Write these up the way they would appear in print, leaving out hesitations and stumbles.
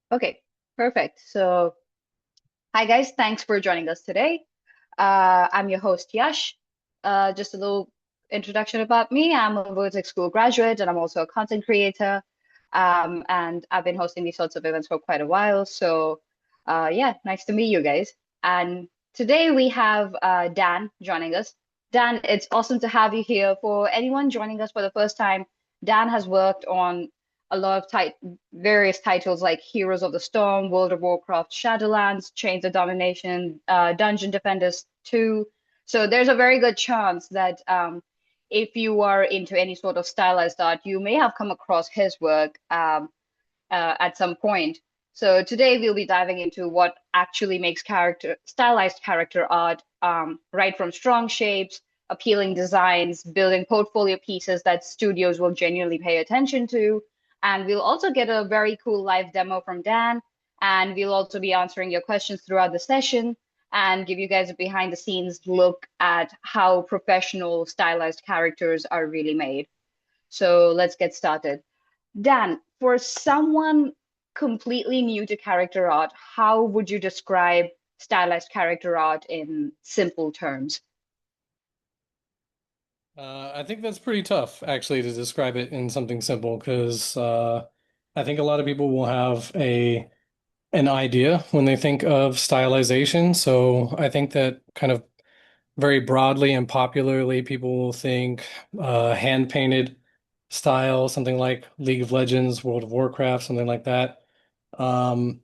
Okay, perfect. So, hi guys, thanks for joining us today. I'm your host, Yash. Just a little introduction about me. I'm a Vertex School graduate and I'm also a content creator. And I've been hosting these sorts of events for quite a while. So, yeah, nice to meet you guys. And today we have Dan joining us. Dan, it's awesome to have you here. For anyone joining us for the first time, Dan has worked on a lot of various titles like Heroes of the Storm, World of Warcraft, Shadowlands, Chains of Domination, Dungeon Defenders 2. So there's a very good chance that if you are into any sort of stylized art, you may have come across his work at some point. So today we'll be diving into what actually makes stylized character art, right from strong shapes, appealing designs, building portfolio pieces that studios will genuinely pay attention to. And we'll also get a very cool live demo from Dan. And we'll also be answering your questions throughout the session and give you guys a behind the scenes look at how professional stylized characters are really made. So let's get started. Dan, for someone completely new to character art, how would you describe stylized character art in simple terms? I think that's pretty tough, actually, to describe it in something simple, because I think a lot of people will have a an idea when they think of stylization. So I think that kind of very broadly and popularly, people will think hand painted style, something like League of Legends, World of Warcraft, something like that. Um,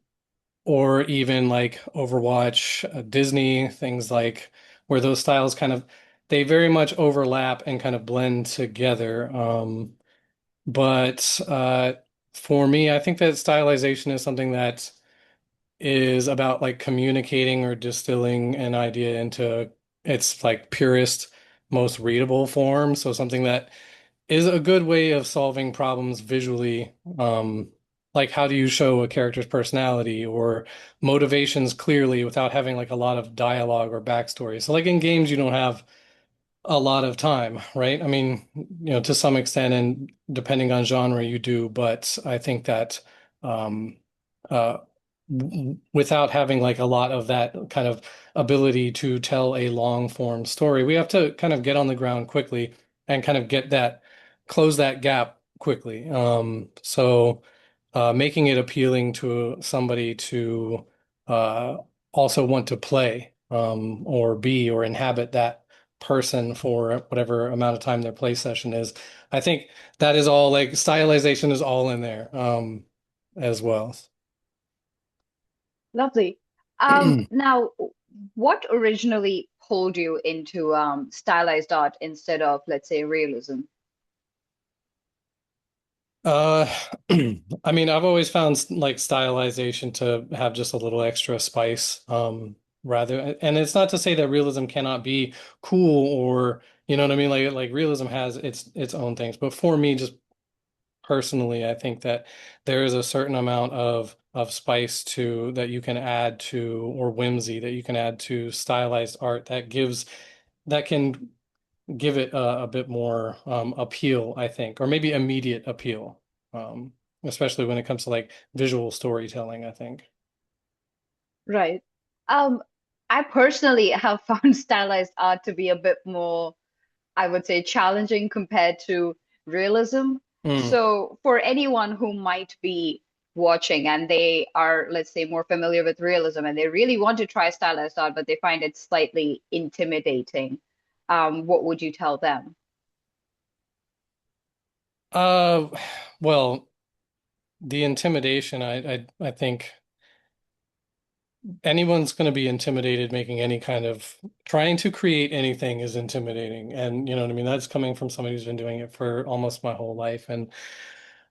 or even like Overwatch, Disney, things like where those styles kind of they very much overlap and kind of blend together. But for me, I think that stylization is something that is about like communicating or distilling an idea into its like purest, most readable form. So something that is a good way of solving problems visually. Like how do you show a character's personality or motivations clearly without having like a lot of dialogue or backstory? So like in games, you don't have a lot of time, right? I mean, to some extent, and depending on genre, you do, but I think that um, uh, without having like a lot of that kind of ability to tell a long form story, we have to kind of get on the ground quickly and kind of close that gap quickly. So making it appealing to somebody to uh, also want to play or be or inhabit that person for whatever amount of time their play session is. I think that is all like stylization is all in there as well. Lovely. Now, what originally pulled you into stylized art instead of, let's say, realism? Uh, I mean, I've always found like stylization to have just a little extra spice, rather, and it's not to say that realism cannot be cool or, you know what I mean? Like realism has its own things, but for me, just personally, I think that there is a certain amount of spice to that you can add to or whimsy that you can add to stylized art that can give it a bit more appeal, I think, or maybe immediate appeal, especially when it comes to like visual storytelling, I think. Right. Um, I personally have found stylized art to be a bit more, I would say, challenging compared to realism. Mm. So, for anyone who might be watching and they are, let's say, more familiar with realism and they really want to try stylized art, but they find it slightly intimidating, what would you tell them? Uh, well, the intimidation, I think anyone's going to be intimidated making any kind of trying to create anything is intimidating. And you know what I mean? That's coming from somebody who's been doing it for almost my whole life. And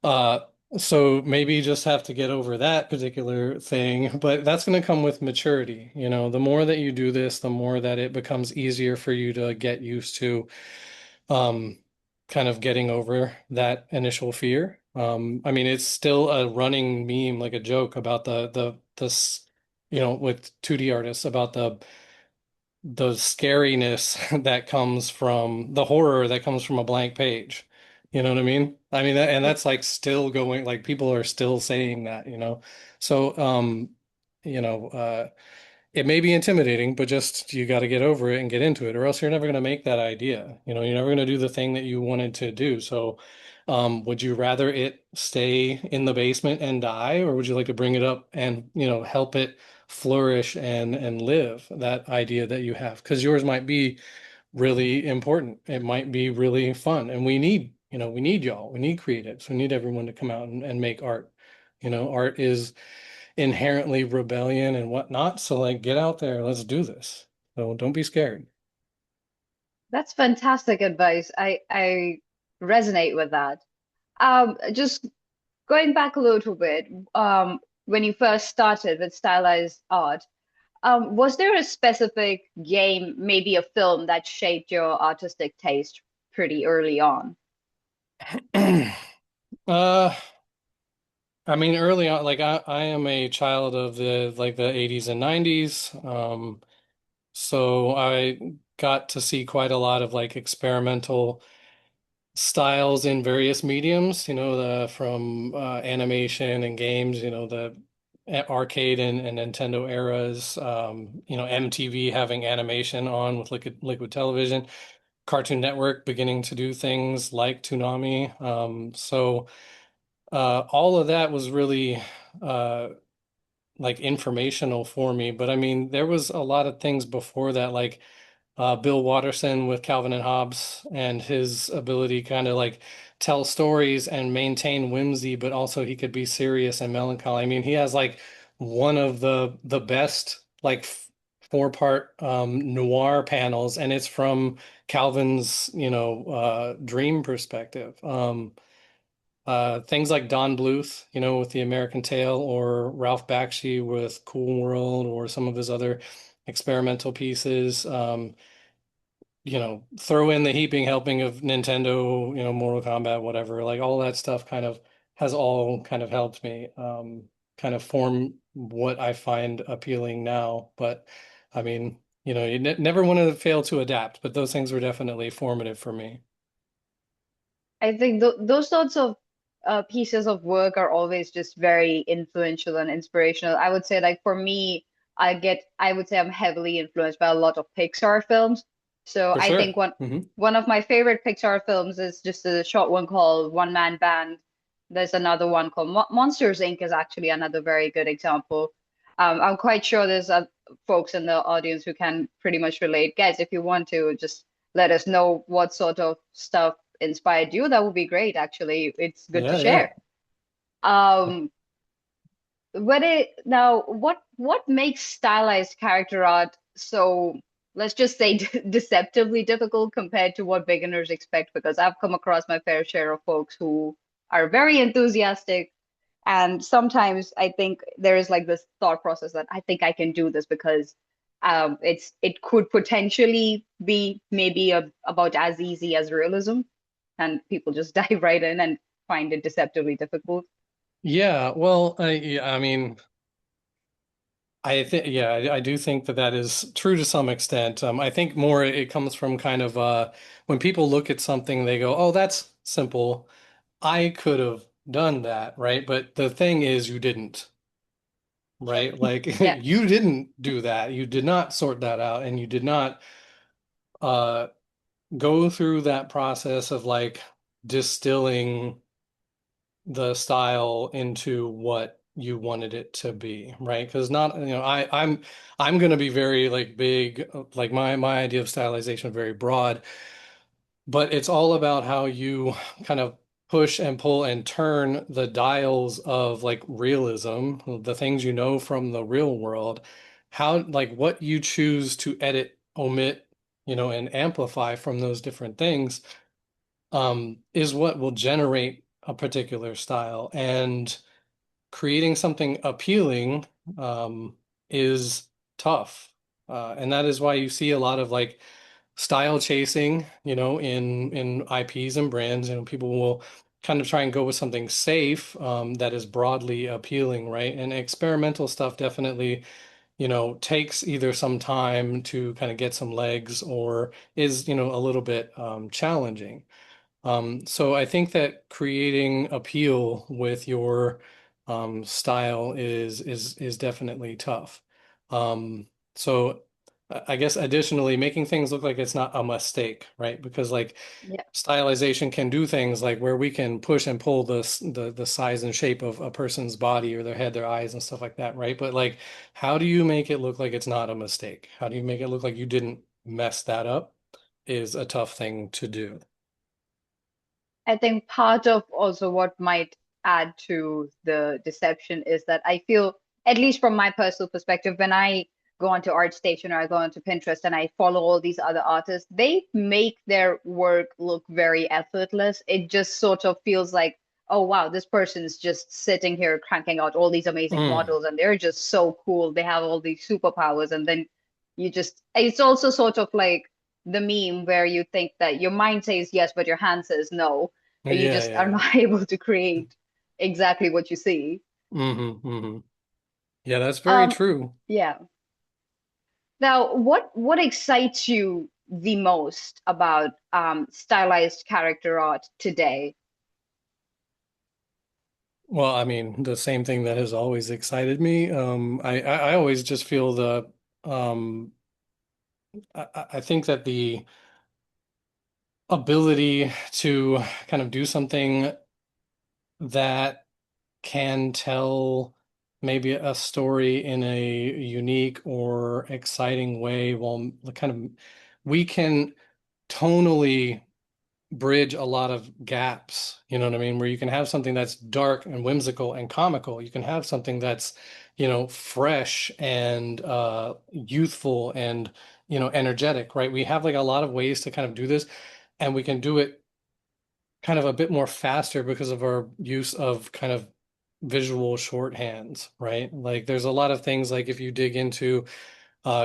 uh, so maybe you just have to get over that particular thing, but that's going to come with maturity. You know, the more that you do this, the more that it becomes easier for you to get used to um, kind of getting over that initial fear. I mean, it's still a running meme, like a joke about with 2D artists about the scariness that comes from the horror that comes from a blank page. You know what I mean? I mean, and that's like still going, like people are still saying that, you know? So, you know, it may be intimidating, but just you got to get over it and get into it, or else you're never going to make that idea. You know, you're never going to do the thing that you wanted to do. So, would you rather it stay in the basement and die, or would you like to bring it up and, you know, help it flourish and live that idea that you have? Because yours might be really important. It might be really fun. And we need, you know, we need y'all. We need creatives. We need everyone to come out and make art. You know, art is inherently rebellion and whatnot. So like get out there, let's do this. So don't be scared. That's fantastic advice. I resonate with that. Just going back a little bit, when you first started with stylized art, was there a specific game, maybe a film, that shaped your artistic taste pretty early on? Uh, I mean, early on, like I am a child of the like the 80s and 90s. So I got to see quite a lot of like experimental styles in various mediums, you know, from animation and games, you know, the arcade and Nintendo eras, you know, MTV having animation on with liquid television, Cartoon Network beginning to do things like Toonami. All of that was really uh, like informational for me. But I mean, there was a lot of things before that, like Bill Watterson with Calvin and Hobbes and his ability kind of like tell stories and maintain whimsy, but also he could be serious and melancholy. I mean, he has like one of the best like four-part noir panels, and it's from Calvin's, you know, dream perspective. Things like Don Bluth, you know, with The American Tale, or Ralph Bakshi with Cool World, or some of his other experimental pieces. You know, throw in the heaping helping of Nintendo, you know, Mortal Kombat, whatever, like all that stuff kind of has all kind of helped me kind of form what I find appealing now. But I mean, you know, you ne never want to fail to adapt, but those things were definitely formative for me. I think th those sorts of pieces of work are always just very influential and inspirational. I would say, like for me, I would say I'm heavily influenced by a lot of Pixar films. So For I think sure. one of my favorite Pixar films is just a short one called One Man Band. There's another one called Monsters Inc. is actually another very good example. I'm quite sure there's folks in the audience who can pretty much relate. Guys, if you want to, just let us know what sort of stuff inspired you. That would be great, actually. It's good to Yeah, yeah. share. Um, what makes stylized character art so, let's just say, deceptively difficult compared to what beginners expect? Because I've come across my fair share of folks who are very enthusiastic, and sometimes I think there is like this thought process that I think I can do this because it could potentially be maybe about as easy as realism, and people just dive right in and find it deceptively difficult. Yeah, well, I mean, I think, yeah, I do think that that is true to some extent. I think more it comes from kind of when people look at something, they go, "Oh, that's simple. I could have done that," right? But the thing is, you didn't, right? Like Yeah. you didn't do that. You did not sort that out, and you did not uh, go through that process of like distilling the style into what you wanted it to be, right? Because not, you know, I'm going to be very like big, like my idea of stylization is very broad, but it's all about how you kind of push and pull and turn the dials of like realism, the things you know from the real world, how like what you choose to edit, omit, you know, and amplify from those different things is what will generate a particular style. And creating something appealing is tough. And that is why you see a lot of like style chasing, you know, in IPs and brands, and people will kind of try and go with something safe that is broadly appealing, right? And experimental stuff definitely, you know, takes either some time to kind of get some legs or is, you know, a little bit challenging. So I think that creating appeal with your style is definitely tough. So I guess additionally, making things look like it's not a mistake, right? Because like Yeah. stylization can do things like where we can push and pull the size and shape of a person's body or their head, their eyes and stuff like that, right? But like, how do you make it look like it's not a mistake? How do you make it look like you didn't mess that up? Is a tough thing to do. I think part of also what might add to the deception is that I feel, at least from my personal perspective, when I go onto ArtStation or I go onto Pinterest and I follow all these other artists, they make their work look very effortless. It just sort of feels like, oh wow, this person's just sitting here cranking out all these amazing Mm. models and they're just so cool. They have all these superpowers. And then it's also sort of like the meme where you think that your mind says yes, but your hand says no, Yeah, and you yeah, just are yeah. not able to create exactly what you see. Hmm. Yeah, that's very Um, true. yeah. Now, what excites you the most about stylized character art today? Well, I mean, the same thing that has always excited me. I always just feel um, I think that the ability to kind of do something that can tell maybe a story in a unique or exciting way, while kind of we can tonally bridge a lot of gaps, you know what I mean? Where you can have something that's dark and whimsical and comical. You can have something that's, fresh and youthful and, energetic, right? We have like a lot of ways to kind of do this, and we can do it kind of a bit more faster because of our use of kind of visual shorthands, right? Like there's a lot of things like if you dig into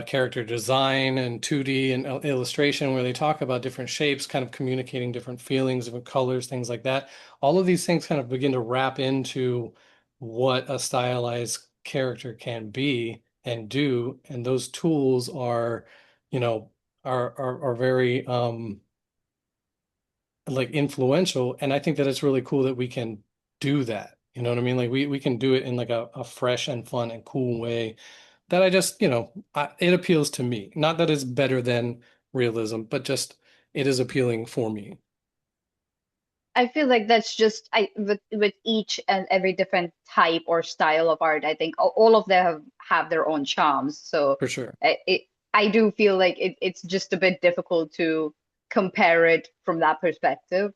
character design and 2D and illustration where they talk about different shapes, kind of communicating different feelings, different colors, things like that. All of these things kind of begin to wrap into what a stylized character can be and do. And those tools are, you know, are very like influential. And I think that it's really cool that we can do that. You know what I mean? Like we can do it in like a fresh and fun and cool way that I just, it appeals to me. Not that it's better than realism, but just it is appealing for me, I feel like that's just with each and every different type or style of art, I think all of them have their own charms. So for sure. I do feel like it's just a bit difficult to compare it from that perspective.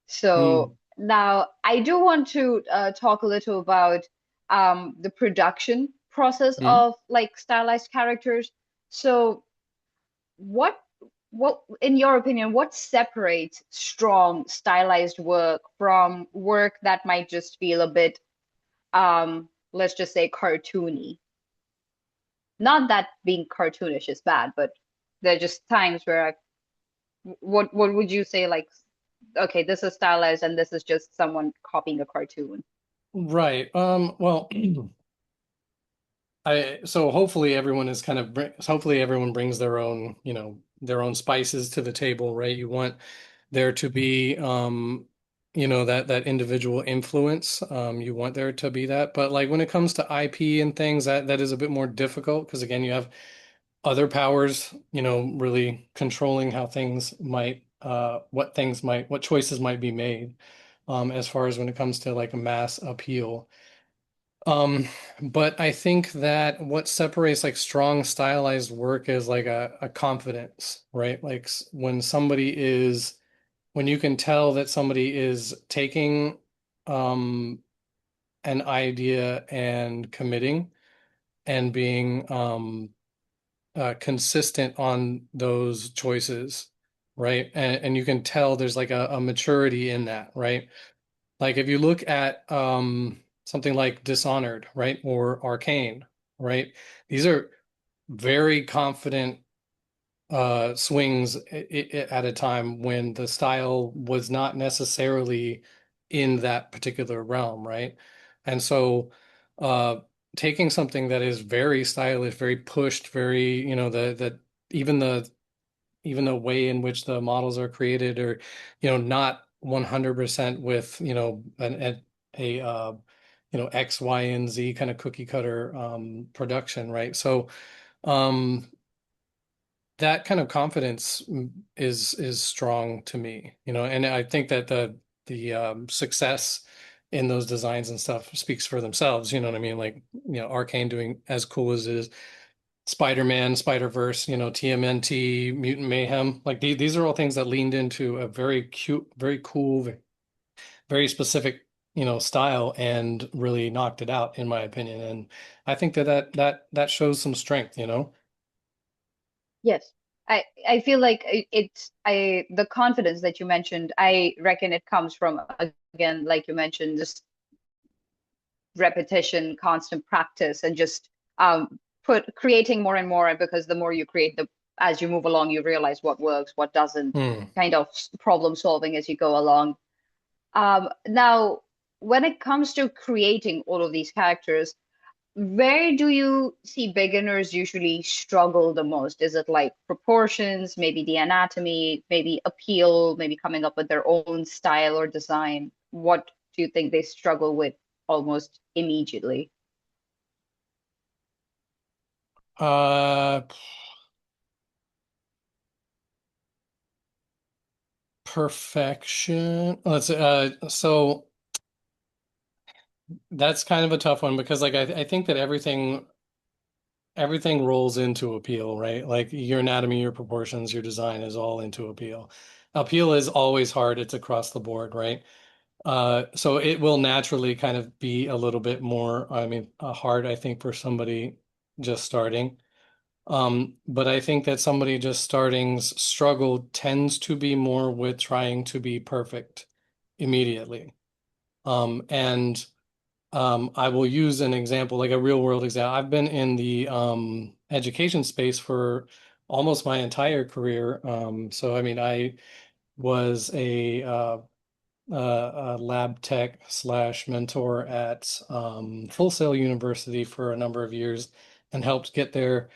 So Mm, now I do want to talk a little about the production process mm. of like stylized characters. So what what in your opinion, what separates strong stylized work from work that might just feel a bit let's just say cartoony? Not that being cartoonish is bad, but there are just times where what would you say like okay, this is stylized and this is just someone copying a cartoon. Right. Well, so hopefully everyone is hopefully everyone brings their own, their own spices to the table, right? You want there to be that individual influence. You want there to be that. But like when it comes to IP and things, that is a bit more difficult because again, you have other powers, really controlling how things might what choices might be made, as far as when it comes to like a mass appeal. Um, but I think that what separates like strong stylized work is like a confidence, right? Like when you can tell that somebody is taking um an idea and committing and being consistent on those choices, right? And you can tell there's like a maturity in that, right? Like if you look at something like Dishonored, right? Or Arcane, right? These are very confident swings at a time when the style was not necessarily in that particular realm, right? And so uh taking something that is very stylish, very pushed, very, even the even the way in which the models are created, or not 100% with, X, Y, and Z kind of cookie cutter production, right? So um, that kind of confidence is strong to me, and I think that the success in those designs and stuff speaks for themselves. You know what I mean? Like, Arcane doing as cool as it is, Spider-Man, Spider-Verse, TMNT, Mutant Mayhem. Like these are all things that leaned into a very cute, very cool, very specific, style and really knocked it out, in my opinion. And I think that shows some strength. Yes. I feel like it's I the confidence that you mentioned, I reckon it comes from, again, like you mentioned, just repetition, constant practice, and just put creating more and more. Because the more you create, the as you move along, you realize what works, what doesn't, Hmm. kind of problem solving as you go along. Now, when it comes to creating all of these characters, where do you see beginners usually struggle the most? Is it like proportions, maybe the anatomy, maybe appeal, maybe coming up with their own style or design? What do you think they struggle with almost immediately? Uh, Perfection. So that's kind of a tough one because like I think that everything rolls into appeal, right? Like your anatomy, your proportions, your design is all into appeal. Appeal is always hard. It's across the board, right? So it will naturally kind of be a little bit more, I mean, hard, I think, for somebody just starting. But I think that somebody just starting's struggle tends to be more with trying to be perfect immediately. And I will use an example, like a real world example. I've been in the education space for almost my entire career. So I mean, I was a lab tech slash mentor at Full Sail University for a number of years and helped get their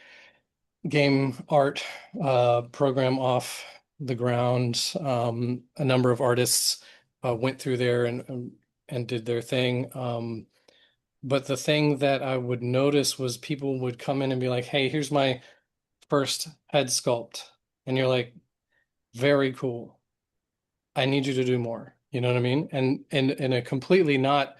game art program off the ground. A number of artists went through there and did their thing. But the thing that I would notice was people would come in and be like, "Hey, here's my first head sculpt," and you're like, "Very cool. I need you to do more." You know what I mean? And in a completely not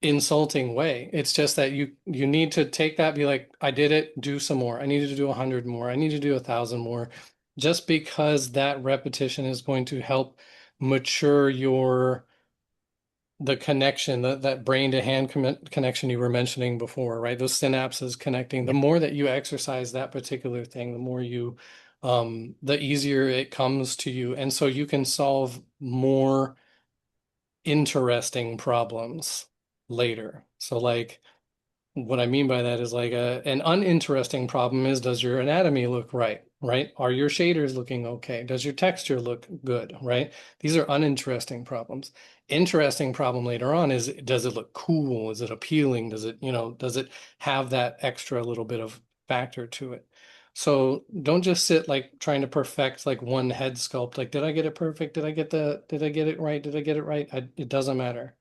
insulting way. It's just that you need to take that, be like, I did it, do some more. I needed to do 100 more. I need to do 1,000 more, just because that repetition is going to help mature the connection, that brain to hand connection you were mentioning before, right? Those synapses connecting. The more that you exercise that particular thing, the more the easier it comes to you. And so you can solve more interesting problems later. So like what I mean by that is like an uninteresting problem is, does your anatomy look right? Right? Are your shaders looking okay? Does your texture look good? Right? These are uninteresting problems. Interesting problem later on is, does it look cool? Is it appealing? Does it have that extra little bit of factor to it? So don't just sit like trying to perfect like one head sculpt. Like, did I get it perfect? Did I get it right? Did I get it right? It doesn't matter.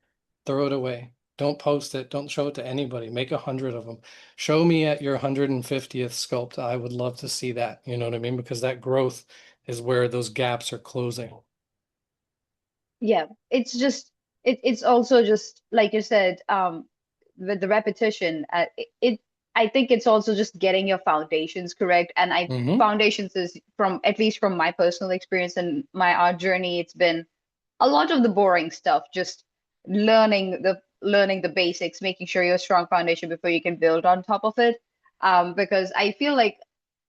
Throw it away. Don't post it. Don't show it to anybody. Make 100 of them. Show me at your 150th sculpt. I would love to see that. You know what I mean? Because that growth is where those gaps are closing. Yeah, it's just it's also just like you said, with the repetition, I think it's also just getting your foundations correct. And I Hmm. foundations is, from at least from my personal experience and my art journey, it's been a lot of the boring stuff, just learning the basics, making sure you're a strong foundation before you can build on top of it. Because I feel like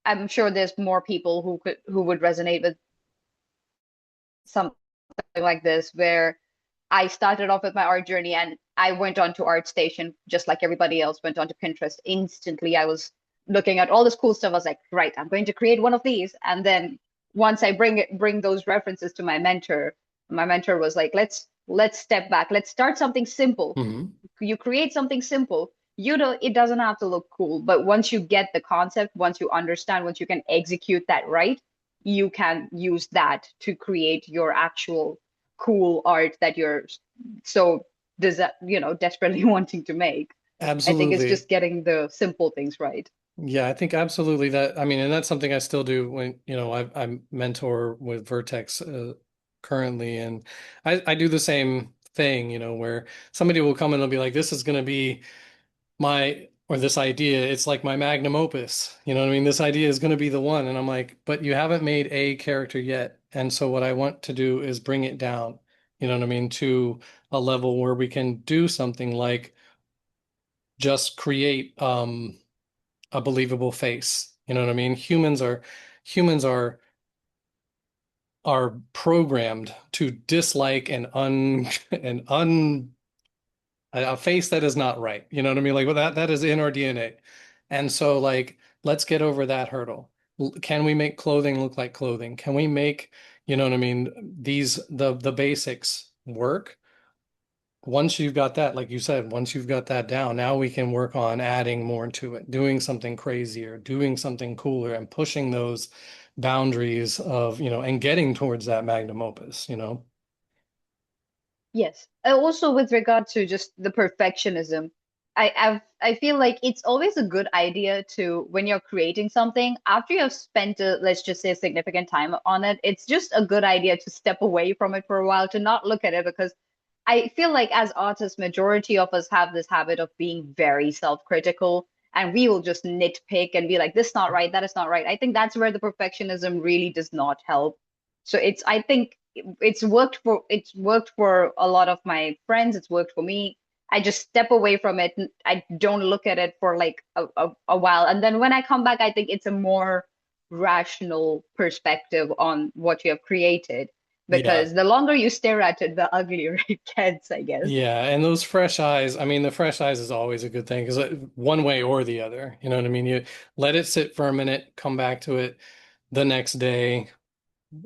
I'm sure there's more people who would resonate with something like this, where I started off with my art journey and I went on to ArtStation just like everybody else went on to Pinterest. Instantly, I was looking at all this cool stuff. I was like, right, I'm going to create one of these. And then once I bring those references to my mentor was like, let's step back. Let's start something simple. Hmm. You create something simple. You know, it doesn't have to look cool, but once you get the concept, once you understand, once you can execute that right, you can use that to create your actual cool art that you're so desperately wanting to make. I think it's Absolutely. just getting the simple things right. Yeah, I think absolutely that. I mean, and that's something I still do when, I mentor with Vertex currently, and I do the same thing, where somebody will come and they'll be like, this is going to be or this idea, it's like my magnum opus. You know what I mean? This idea is going to be the one. And I'm like, but you haven't made a character yet. And so what I want to do is bring it down, you know what I mean, to a level where we can do something like just create a believable face. You know what I mean? Humans are programmed to dislike a face that is not right. You know what I mean? Like, well, that is in our DNA. And so like let's get over that hurdle. Can we make clothing look like clothing? Can we make, you know what I mean, the basics work? Once you've got that, like you said, once you've got that down, now we can work on adding more to it, doing something crazier, doing something cooler, and pushing those boundaries of, and getting towards that magnum opus. Yes. Also, with regard to just the perfectionism, I feel like it's always a good idea to, when you're creating something, after you've spent let's just say, significant time on it, it's just a good idea to step away from it for a while, to not look at it, because I feel like as artists, majority of us have this habit of being very self-critical, and we will just nitpick and be like, this is not right, that is not right. I think that's where the perfectionism really does not help. So I think it's worked for a lot of my friends. It's worked for me. I just step away from it. I don't look at it for like a while. And then when I come back, I think it's a more rational perspective on what you have created. Yeah. Because the longer you stare at it, the uglier it gets, I guess. Yeah, and those fresh eyes, I mean, the fresh eyes is always a good thing because one way or the other, you know what I mean? You let it sit for a minute, come back to it the next day,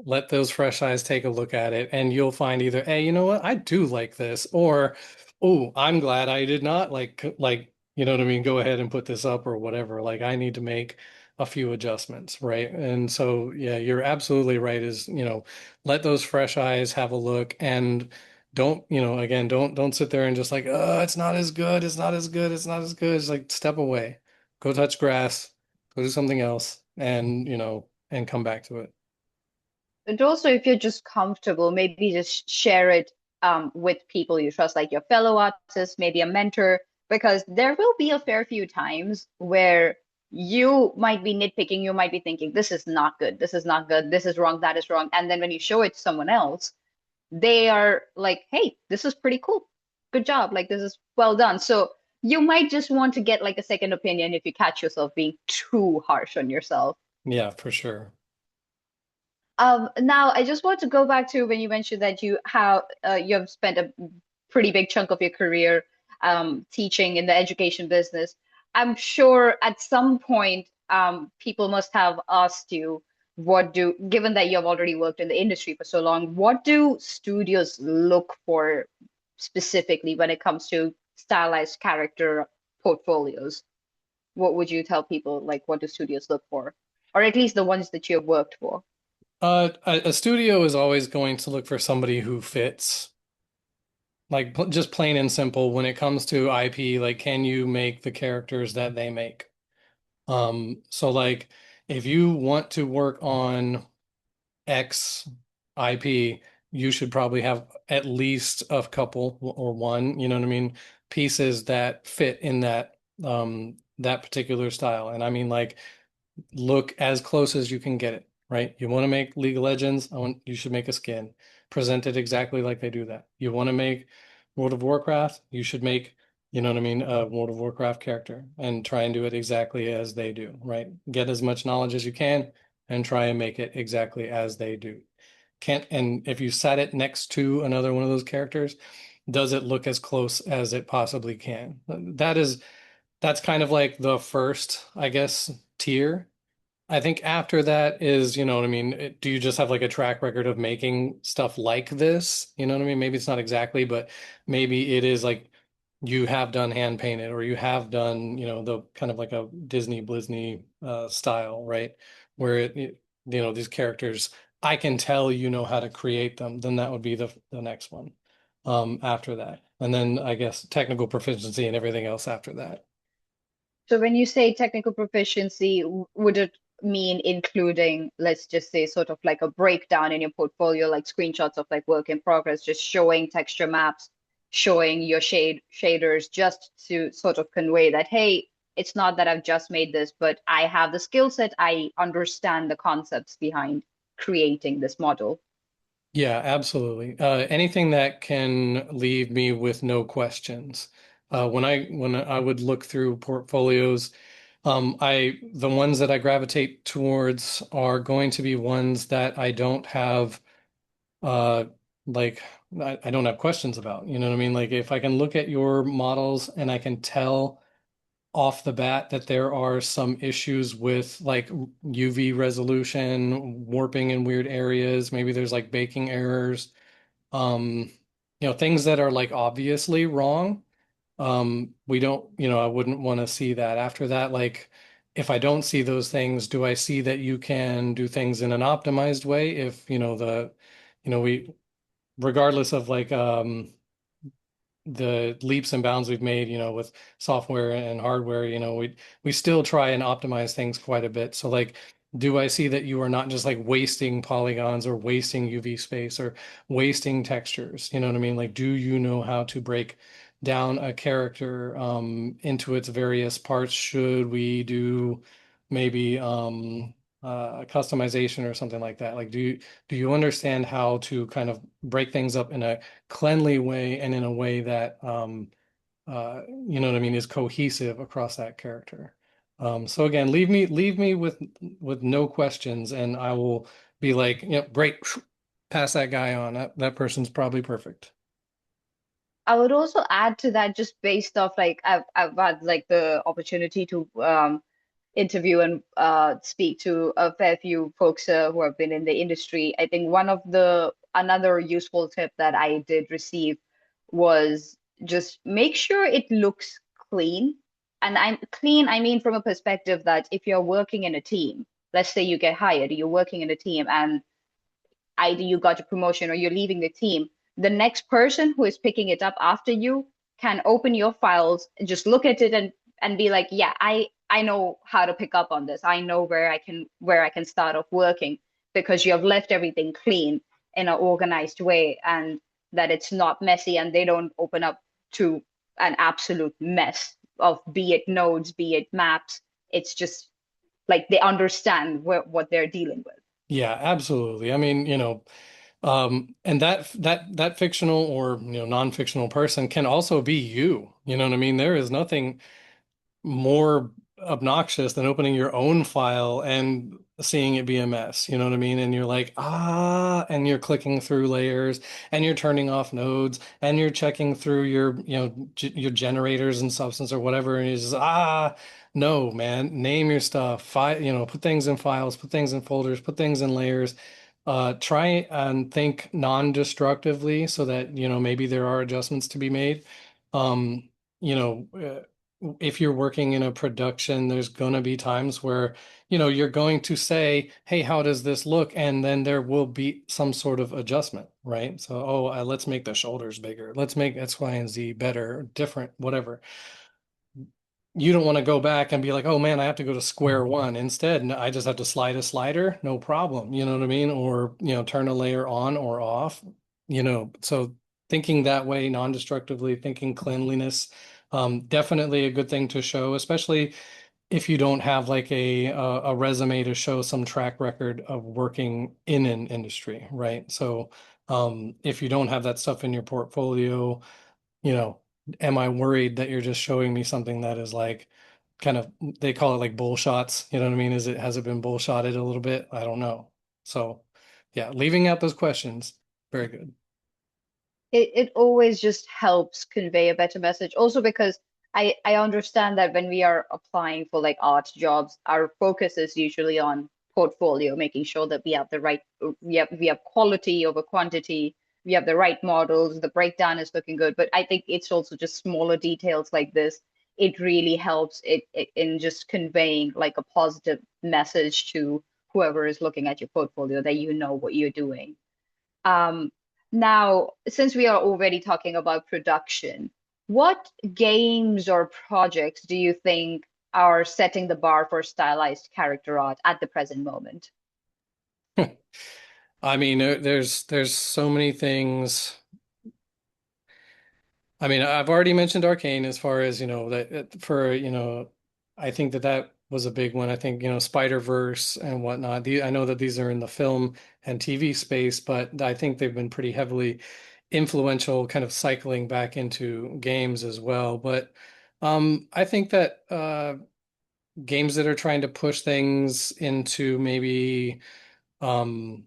let those fresh eyes take a look at it, and you'll find either, hey, you know what, I do like this, or oh, I'm glad I did not you know what I mean, go ahead and put this up or whatever. Like I need to make a few adjustments, right? And so yeah, you're absolutely right, is, let those fresh eyes have a look, and don't, again, don't sit there and just like, oh, it's not as good, it's not as good, it's not as good. It's like step away, go touch grass, go do something else, and and come back to it. And also, if you're just comfortable, maybe just share it with people you trust, like your fellow artists, maybe a mentor, because there will be a fair few times where you might be nitpicking, you might be thinking, this is not good, this is not good, this is wrong, that is wrong. And then when you show it to someone else, they are like, hey, this is pretty cool. Good job. Like, this is well done. So you might just want to get like a second opinion if you catch yourself being too harsh on yourself. Yeah, for sure. Now I just want to go back to when you mentioned that you have spent a pretty big chunk of your career teaching in the education business. I'm sure at some point people must have asked you, given that you have already worked in the industry for so long, what do studios look for specifically when it comes to stylized character portfolios? What would you tell people, like what do studios look for? Or at least the ones that you have worked for? A studio is always going to look for somebody who fits, like just plain and simple. When it comes to IP, like, can you make the characters that they make? So like, if you want to work on X IP, you should probably have at least a couple or one, you know what I mean, pieces that fit in that particular style. And I mean, like, look as close as you can get it, right? You want to make League of Legends, you should make a skin. Present it exactly like they do that. You want to make World of Warcraft, you should make, you know what I mean, a World of Warcraft character and try and do it exactly as they do, right? Get as much knowledge as you can and try and make it exactly as they do. Can't, and if you set it next to another one of those characters, does it look as close as it possibly can? That's kind of like the first, I guess, tier. I think after that is, you know what I mean? Do you just have like a track record of making stuff like this? You know what I mean? Maybe it's not exactly, but maybe it is like you have done hand painted or you have done, the kind of like a Disney Blisney style, right? Where these characters I can tell you know how to create them, then that would be the next one after that. And then I guess technical proficiency and everything else after that. So when you say technical proficiency, would it mean including, let's just say, sort of like a breakdown in your portfolio, like screenshots of like work in progress, just showing texture maps, showing your shaders, just to sort of convey that, hey, it's not that I've just made this, but I have the skill set, I understand the concepts behind creating this model. Yeah, absolutely. Anything that can leave me with no questions. When I would look through portfolios, the ones that I gravitate towards are going to be ones that I don't have uh like I don't have questions about. You know what I mean? Like if I can look at your models and I can tell off the bat that there are some issues with like UV resolution, warping in weird areas, maybe there's like baking errors, um, things that are like obviously wrong. We don't, I wouldn't want to see that. After that, like if I don't see those things, do I see that you can do things in an optimized way? If, we regardless of like the leaps and bounds we've made, with software and hardware, we still try and optimize things quite a bit. So like, do I see that you are not just like wasting polygons or wasting UV space or wasting textures? You know what I mean? Like, do you know how to break down a character into its various parts? Should we do maybe customization or something like that? Like, do you understand how to kind of break things up in a cleanly way and in a way that you know what I mean, is cohesive across that character. So again, leave me with no questions, and I will be like, yep, great, pass that guy on. That person's probably perfect. I would also add to that just based off like I've had like the opportunity to interview and speak to a fair few folks who have been in the industry. I think one of the another useful tip that I did receive was just make sure it looks clean. And I'm clean, I mean from a perspective that if you're working in a team, let's say you get hired, you're working in a team and either you got a promotion or you're leaving the team, the next person who is picking it up after you can open your files and just look at it and be like, yeah, I know how to pick up on this. I know where I can start off working because you have left everything clean in an organized way and that it's not messy and they don't open up to an absolute mess of be it nodes, be it maps. It's just like they understand what they're dealing with. Yeah, absolutely. I mean, and that fictional or non-fictional person can also be you. You know what I mean? There is nothing more obnoxious than opening your own file and seeing it be a mess. You know what I mean? And you're like, and you're clicking through layers and you're turning off nodes and you're checking through your, your generators and substance or whatever. And you're just, no, man, name your stuff, put things in files, put things in folders, put things in layers. Try and think non-destructively so that, maybe there are adjustments to be made. Um, you know, if you're working in a production, there's going to be times where, you're going to say, hey, how does this look? And then there will be some sort of adjustment, right? So, let's make the shoulders bigger. Let's make X, Y, and Z better, different, whatever. You don't want to go back and be like, oh man, I have to go to square one. Instead, I just have to slide a slider, no problem. You know what I mean? Or, turn a layer on or off, so thinking that way, non-destructively, thinking cleanliness, definitely a good thing to show, especially if you don't have like a resume to show some track record of working in an industry, right? So, if you don't have that stuff in your portfolio, you know, am I worried that you're just showing me something that is like kind of, they call it like bull shots, you know what I mean? Has it been bullshotted a little bit? I don't know. So yeah, leaving out those questions, very good. It always just helps convey a better message. Also because I understand that when we are applying for like art jobs, our focus is usually on portfolio, making sure that we have the right we have quality over quantity, we have the right models, the breakdown is looking good. But I think it's also just smaller details like this. It really helps it in just conveying like a positive message to whoever is looking at your portfolio that you know what you're doing. Um, Now, since we are already talking about production, what games or projects do you think are setting the bar for stylized character art at the present moment? I mean, there's so many things. I mean, I've already mentioned Arcane as far as, that for, I think that that was a big one. I think, Spider-Verse and whatnot. I know that these are in the film and TV space, but I think they've been pretty heavily influential, kind of cycling back into games as well. But I think that games that are trying to push things into maybe um,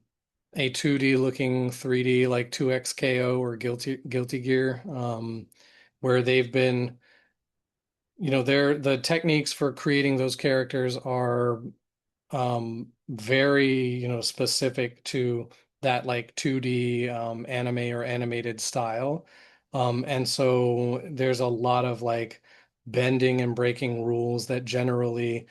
a 2D looking 3D like 2XKO or Guilty Gear, where they've been, the techniques for creating those characters are very, specific to that like 2D anime or animated style. And so there's a lot of like bending and breaking rules that generally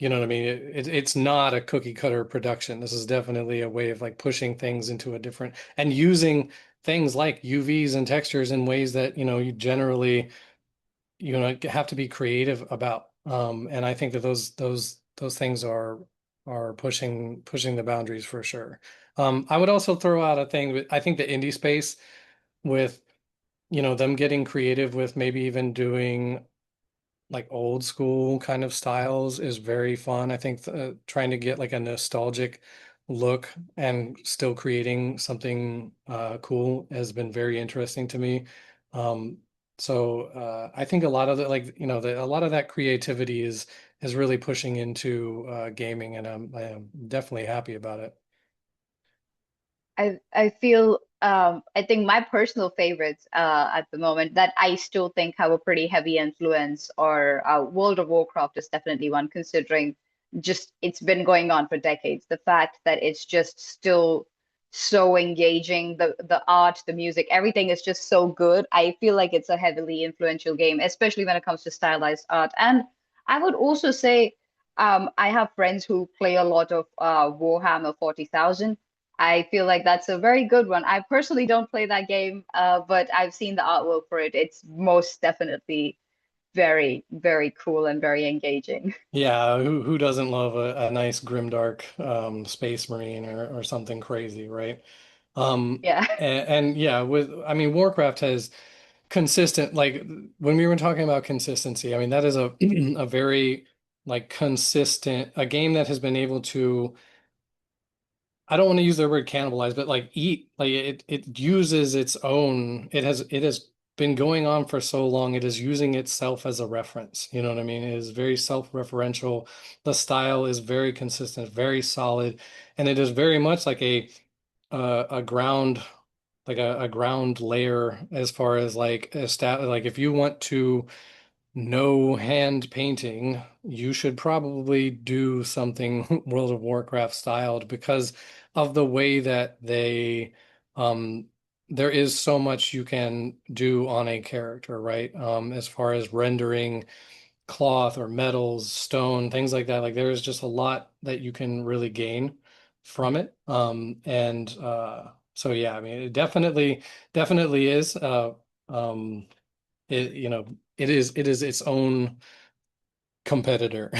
you know what I mean? It's not a cookie cutter production. This is definitely a way of like pushing things into a different and using things like UVs and textures in ways that, you generally, have to be creative about. And I think that those things are pushing the boundaries for sure. I would also throw out a thing, I think the indie space with, them getting creative with maybe even doing like old school kind of styles is very fun. I think trying to get like a nostalgic look and still creating something cool has been very interesting to me. Um, I think a lot of the like a lot of that creativity is really pushing into gaming, and I'm definitely happy about it. I feel I think my personal favorites at the moment that I still think have a pretty heavy influence or World of Warcraft is definitely one considering just it's been going on for decades. The fact that it's just still so engaging, the art, the music, everything is just so good. I feel like it's a heavily influential game, especially when it comes to stylized art. And I would also say I have friends who play a lot of Warhammer 40,000. I feel like that's a very good one. I personally don't play that game, but I've seen the artwork for it. It's most definitely very, very cool and very engaging. Yeah, who doesn't love a nice grimdark space marine or something crazy, right? Yeah. And yeah, with I mean Warcraft has consistent, like when we were talking about consistency, I mean that is a a very like consistent, a game that has been able to, I don't want to use the word cannibalize, but like eat, like it uses its own, it has been going on for so long, it is using itself as a reference. You know what I mean? It is very self-referential. The style is very consistent, very solid, and it is very much like a ground, like a ground layer as far as like like if you want to no hand painting, you should probably do something World of Warcraft styled because of the way that um, there is so much you can do on a character, right? As far as rendering cloth or metals, stone, things like that. Like there is just a lot that you can really gain from it. So yeah, I mean, it definitely is. Um, it, it is its own competitor.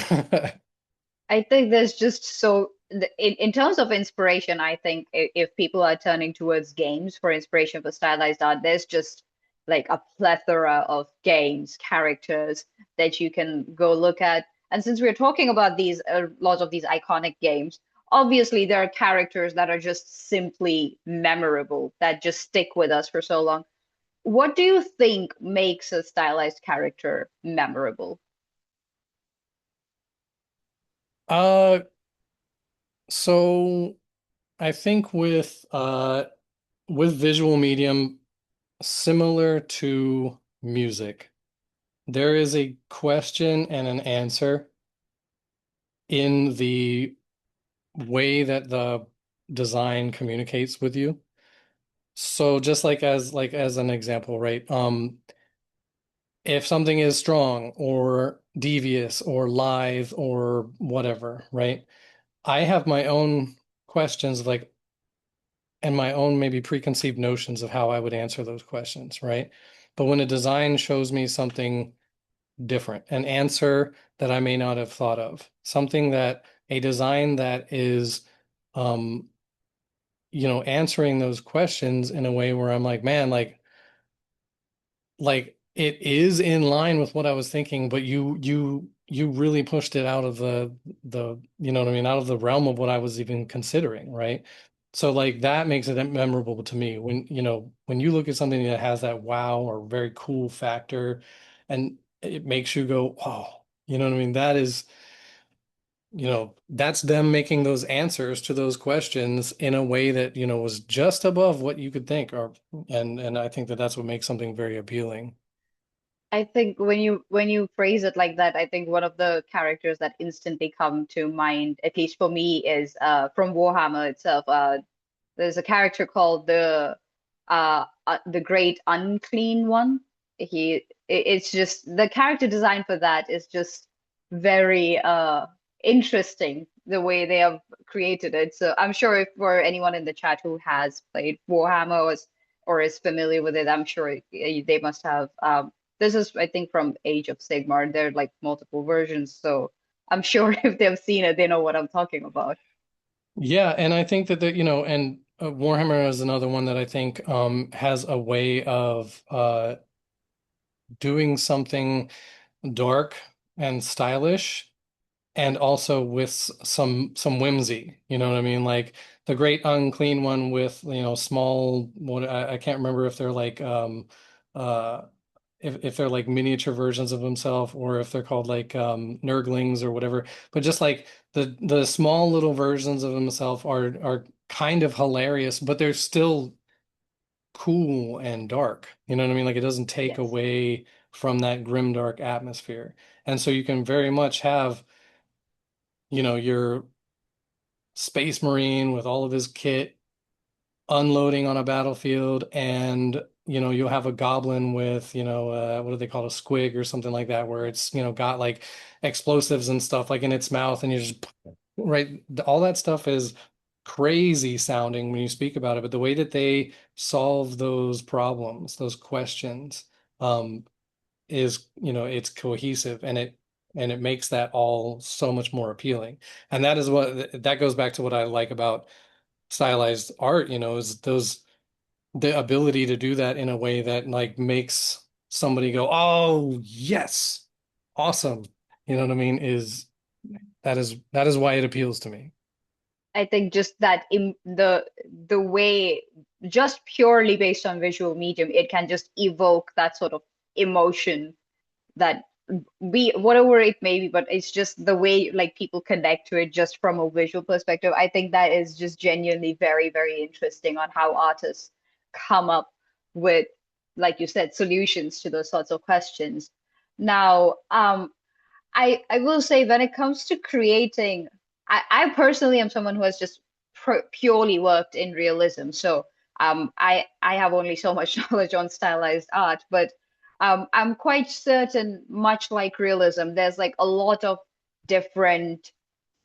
I think there's just so in terms of inspiration, I think if people are turning towards games for inspiration for stylized art, there's just like a plethora of games, characters that you can go look at. And since we're talking about these a lot of these iconic games, obviously there are characters that are just simply memorable that just stick with us for so long. What do you think makes a stylized character memorable? Uh, so I think with visual medium, similar to music, there is a question and an answer in the way that the design communicates with you. So just like as an example, right? If something is strong or devious or lithe or whatever, right? I have my own questions, like, and my own maybe preconceived notions of how I would answer those questions, right? But when a design shows me something different, an answer that I may not have thought of, something that a design that is, um, answering those questions in a way where I'm like, man, like it is in line with what I was thinking, but you really pushed it out of the you know what I mean, out of the realm of what I was even considering, right? So like that makes it memorable to me when when you look at something that has that wow or very cool factor and it makes you go, oh, you know what I mean? That is, that's them making those answers to those questions in a way that, was just above what you could think or and I think that that's what makes something very appealing. I think when you phrase it like that, I think one of the characters that instantly come to mind, at least for me, is from Warhammer itself. There's a character called the Great Unclean One. It's just the character design for that is just very interesting the way they have created it. So I'm sure if for anyone in the chat who has played Warhammer or is familiar with it, I'm sure they must have. This is, I think, from Age of Sigmar. There are like multiple versions, so I'm sure if they've seen it, they know what I'm talking about. Yeah, and I think that and Warhammer is another one that I think has a way of doing something dark and stylish and also with some whimsy, you know what I mean? Like the Great Unclean One with, small, what I can't remember if they're like uh if they're like miniature versions of himself or if they're called like nurglings or whatever, but just like the small little versions of himself are kind of hilarious, but they're still cool and dark. You know what I mean? Like it doesn't take Yes. away from that grim dark atmosphere. And so you can very much have, your Space Marine with all of his kit unloading on a battlefield and you'll have a goblin with what do they call, a squig or something like that, where it's got like explosives and stuff like in its mouth, and you just right, all that stuff is crazy sounding when you speak about it, but the way that they solve those problems, those questions, is it's cohesive, and it makes that all so much more appealing. And that is what that goes back to what I like about stylized art, is those the ability to do that in a way that like makes somebody go, "Oh, yes. Awesome." You know what I mean? That is why it appeals to me. I think just that in the way, just purely based on visual medium, it can just evoke that sort of emotion that be whatever it may be, but it's just the way like people connect to it just from a visual perspective. I think that is just genuinely very, very interesting on how artists come up with, like you said, solutions to those sorts of questions. Now, I will say when it comes to creating, I personally am someone who has just purely worked in realism. So I have only so much knowledge on stylized art, but I'm quite certain, much like realism, there's like a lot of different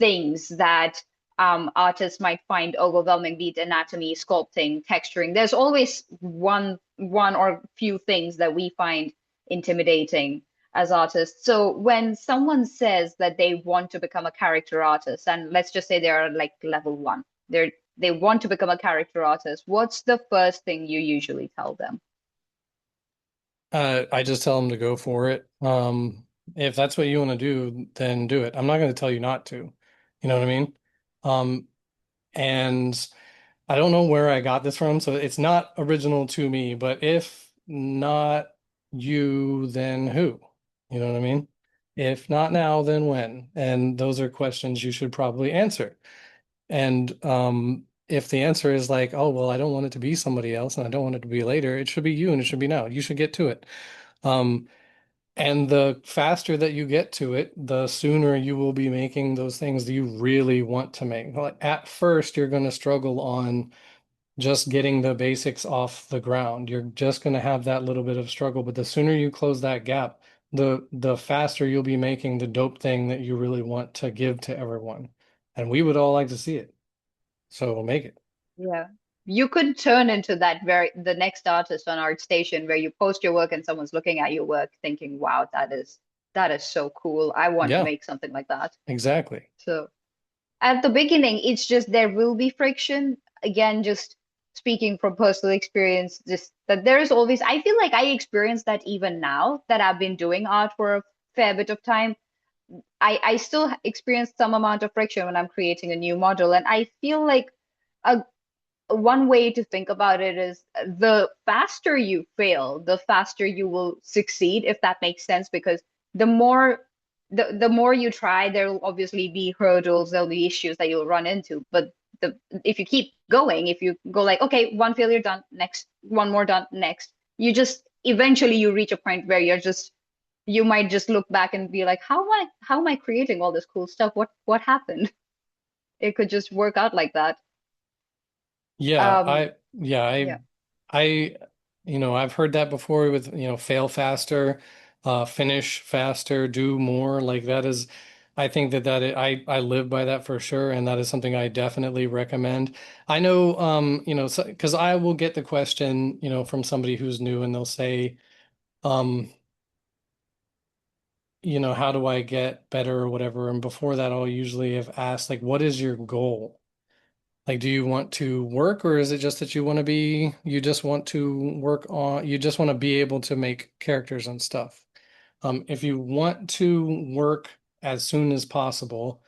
things that artists might find overwhelming, be it anatomy, sculpting, texturing. There's always one or few things that we find intimidating as artists. So when someone says that they want to become a character artist, and let's just say they're like level one, they want to become a character artist, what's the first thing you usually tell them? I just tell them to go for it. If that's what you want to do, then do it. I'm not going to tell you not to. You know what I mean? Um, and I don't know where I got this from, so it's not original to me, but if not you, then who? You know what I mean? If not now, then when? And those are questions you should probably answer. And if the answer is like, oh, well, I don't want it to be somebody else and I don't want it to be later, it should be you and it should be now. You should get to it. Um, and the faster that you get to it, the sooner you will be making those things that you really want to make. Like at first, you're going to struggle on just getting the basics off the ground. You're just going to have that little bit of struggle, but the sooner you close that gap, the faster you'll be making the dope thing that you really want to give to everyone. and we would all like to see it. So we'll make it. Yeah. You could turn into the next artist on ArtStation where you post your work and someone's looking at your work thinking, wow, that is so cool. I want to Yeah, make something like that. exactly. So at the beginning, it's just there will be friction. Again, just speaking from personal experience, just that there is always, I feel like I experience that even now that I've been doing art for a fair bit of time. I still experience some amount of friction when I'm creating a new model. And I feel like a one way to think about it is the faster you fail, the faster you will succeed, if that makes sense, because the more the more you try, there will obviously be hurdles, there'll be issues that you'll run into. But the if you keep going, if you go like, okay, one failure done, next, one more done, next, you just eventually you reach a point where you might just look back and be like, how am I creating all this cool stuff? What happened? It could just work out like that. Yeah, Um, yeah. I, I've heard that before with, fail faster, finish faster, do more. Like that is, I think I live by that for sure. And that is something I definitely recommend. I know, so, because I will get the question, from somebody who's new and they'll say, um, how do I get better or whatever? And before that, I'll usually have asked, like, what is your goal? Like, do you want to work, or is it just that you just want to you just want to be able to make characters and stuff? If you want to work as soon as possible,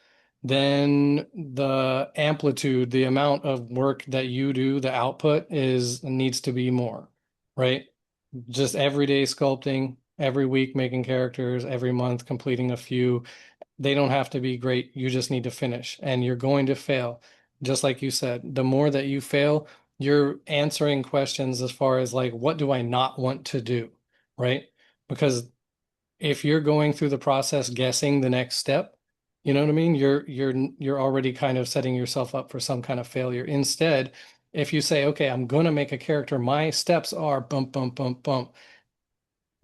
then the amplitude, the amount of work that you do, the output needs to be more, right? Just every day sculpting, every week making characters, every month completing a few. They don't have to be great. You just need to finish, and you're going to fail. Just like you said, the more that you fail, you're answering questions as far as like, what do I not want to do? Right? Because if you're going through the process guessing the next step, you know what I mean? You're already kind of setting yourself up for some kind of failure. Instead, if you say, okay, I'm going to make a character, my steps are bump, bump, bump, bump,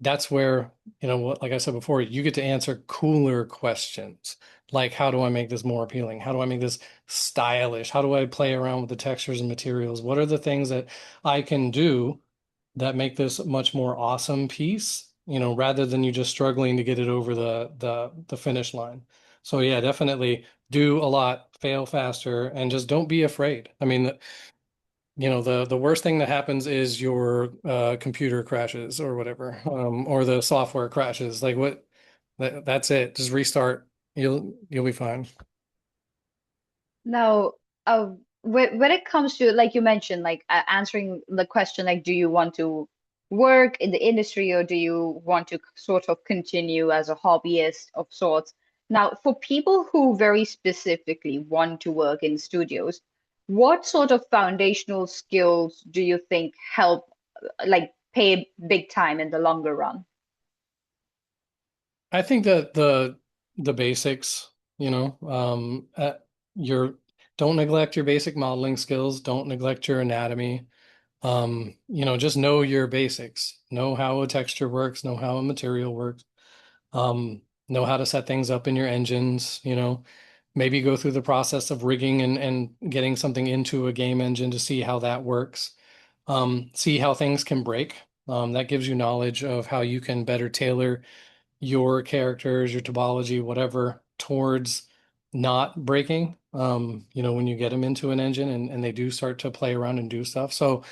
that's where, what, like I said before, you get to answer cooler questions. Like, how do I make this more appealing? How do I make this stylish? How do I play around with the textures and materials? What are the things that I can do that make this a much more awesome piece, rather than you just struggling to get it over the finish line. So yeah, definitely do a lot, fail faster, and just don't be afraid. I mean, the worst thing that happens is your computer crashes or whatever, or the software crashes. Like that's it. Just restart. You'll be fine. Now, when it comes to, like you mentioned, like answering the question, like, do you want to work in the industry or do you want to sort of continue as a hobbyist of sorts? Now, for people who very specifically want to work in studios, what sort of foundational skills do you think help, like, pay big time in the longer run? I think that the basics, your don't neglect your basic modeling skills. Don't neglect your anatomy. Just know your basics. Know how a texture works. Know how a material works. Know how to set things up in your engines, maybe go through the process of rigging and getting something into a game engine to see how that works. See how things can break. That gives you knowledge of how you can better tailor your characters, your topology, whatever, towards not breaking, when you get them into an engine and they do start to play around and do stuff. So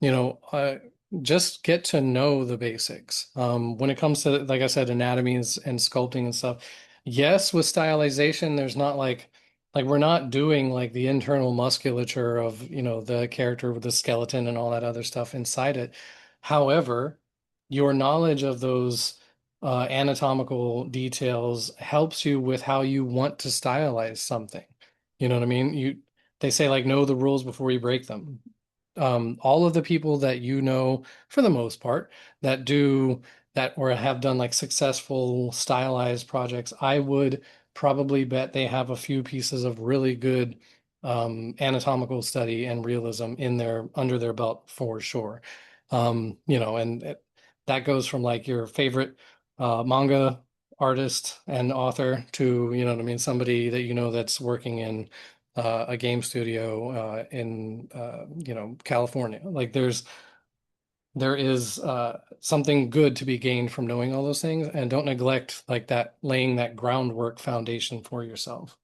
you know, uh, just get to know the basics. When it comes to, like I said, anatomies and sculpting and stuff, yes, with stylization, there's not like we're not doing like the internal musculature of, the character with the skeleton and all that other stuff inside it. However, your knowledge of those anatomical details helps you with how you want to stylize something. You know what I mean? They say like know the rules before you break them. All of the people that for the most part, that do that or have done like successful stylized projects, I would probably bet they have a few pieces of really good anatomical study and realism in their under their belt for sure. And that goes from like your favorite manga artist and author to, you know what I mean, somebody that you know that's working in a game studio in California. Like there is something good to be gained from knowing all those things, and don't neglect like that laying that groundwork foundation for yourself.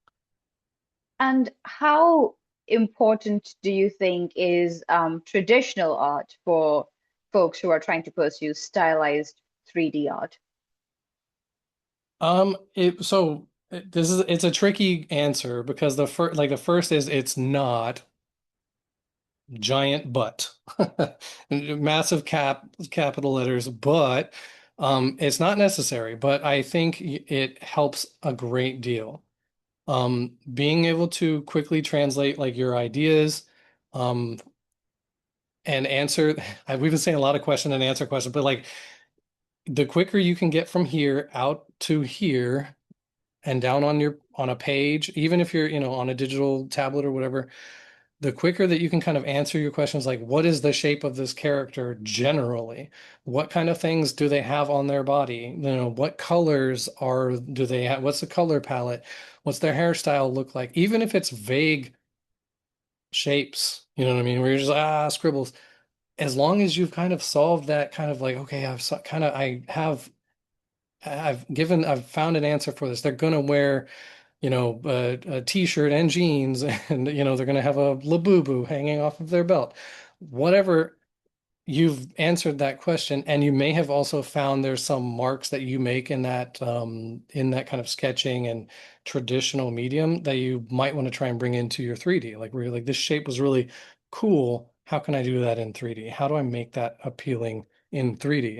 And how important do you think is traditional art for folks who are trying to pursue stylized 3D art? It's a tricky answer because the first is it's not giant but massive capital letters, but it's not necessary, but I think it helps a great deal. Being able to quickly translate like your ideas, um, and answer. We've been saying a lot of question and answer question, but like the quicker you can get from here out to here and down on a page, even if you're, on a digital tablet or whatever, the quicker that you can kind of answer your questions like what is the shape of this character generally? What kind of things do they have on their body? What colors do they have? What's the color palette? What's their hairstyle look like? Even if it's vague shapes, you know what I mean? Where you're just scribbles. As long as you've kind of solved that kind of like, okay, I've found an answer for this. They're gonna wear, a t-shirt and jeans, and they're gonna have a labubu hanging off of their belt. Whatever, you've answered that question, and you may have also found there's some marks that you make in that kind of sketching and traditional medium that you might want to try and bring into your 3D. Like where you're like, this shape was really cool. How can I do that in 3D? How do I make that appealing in 3D?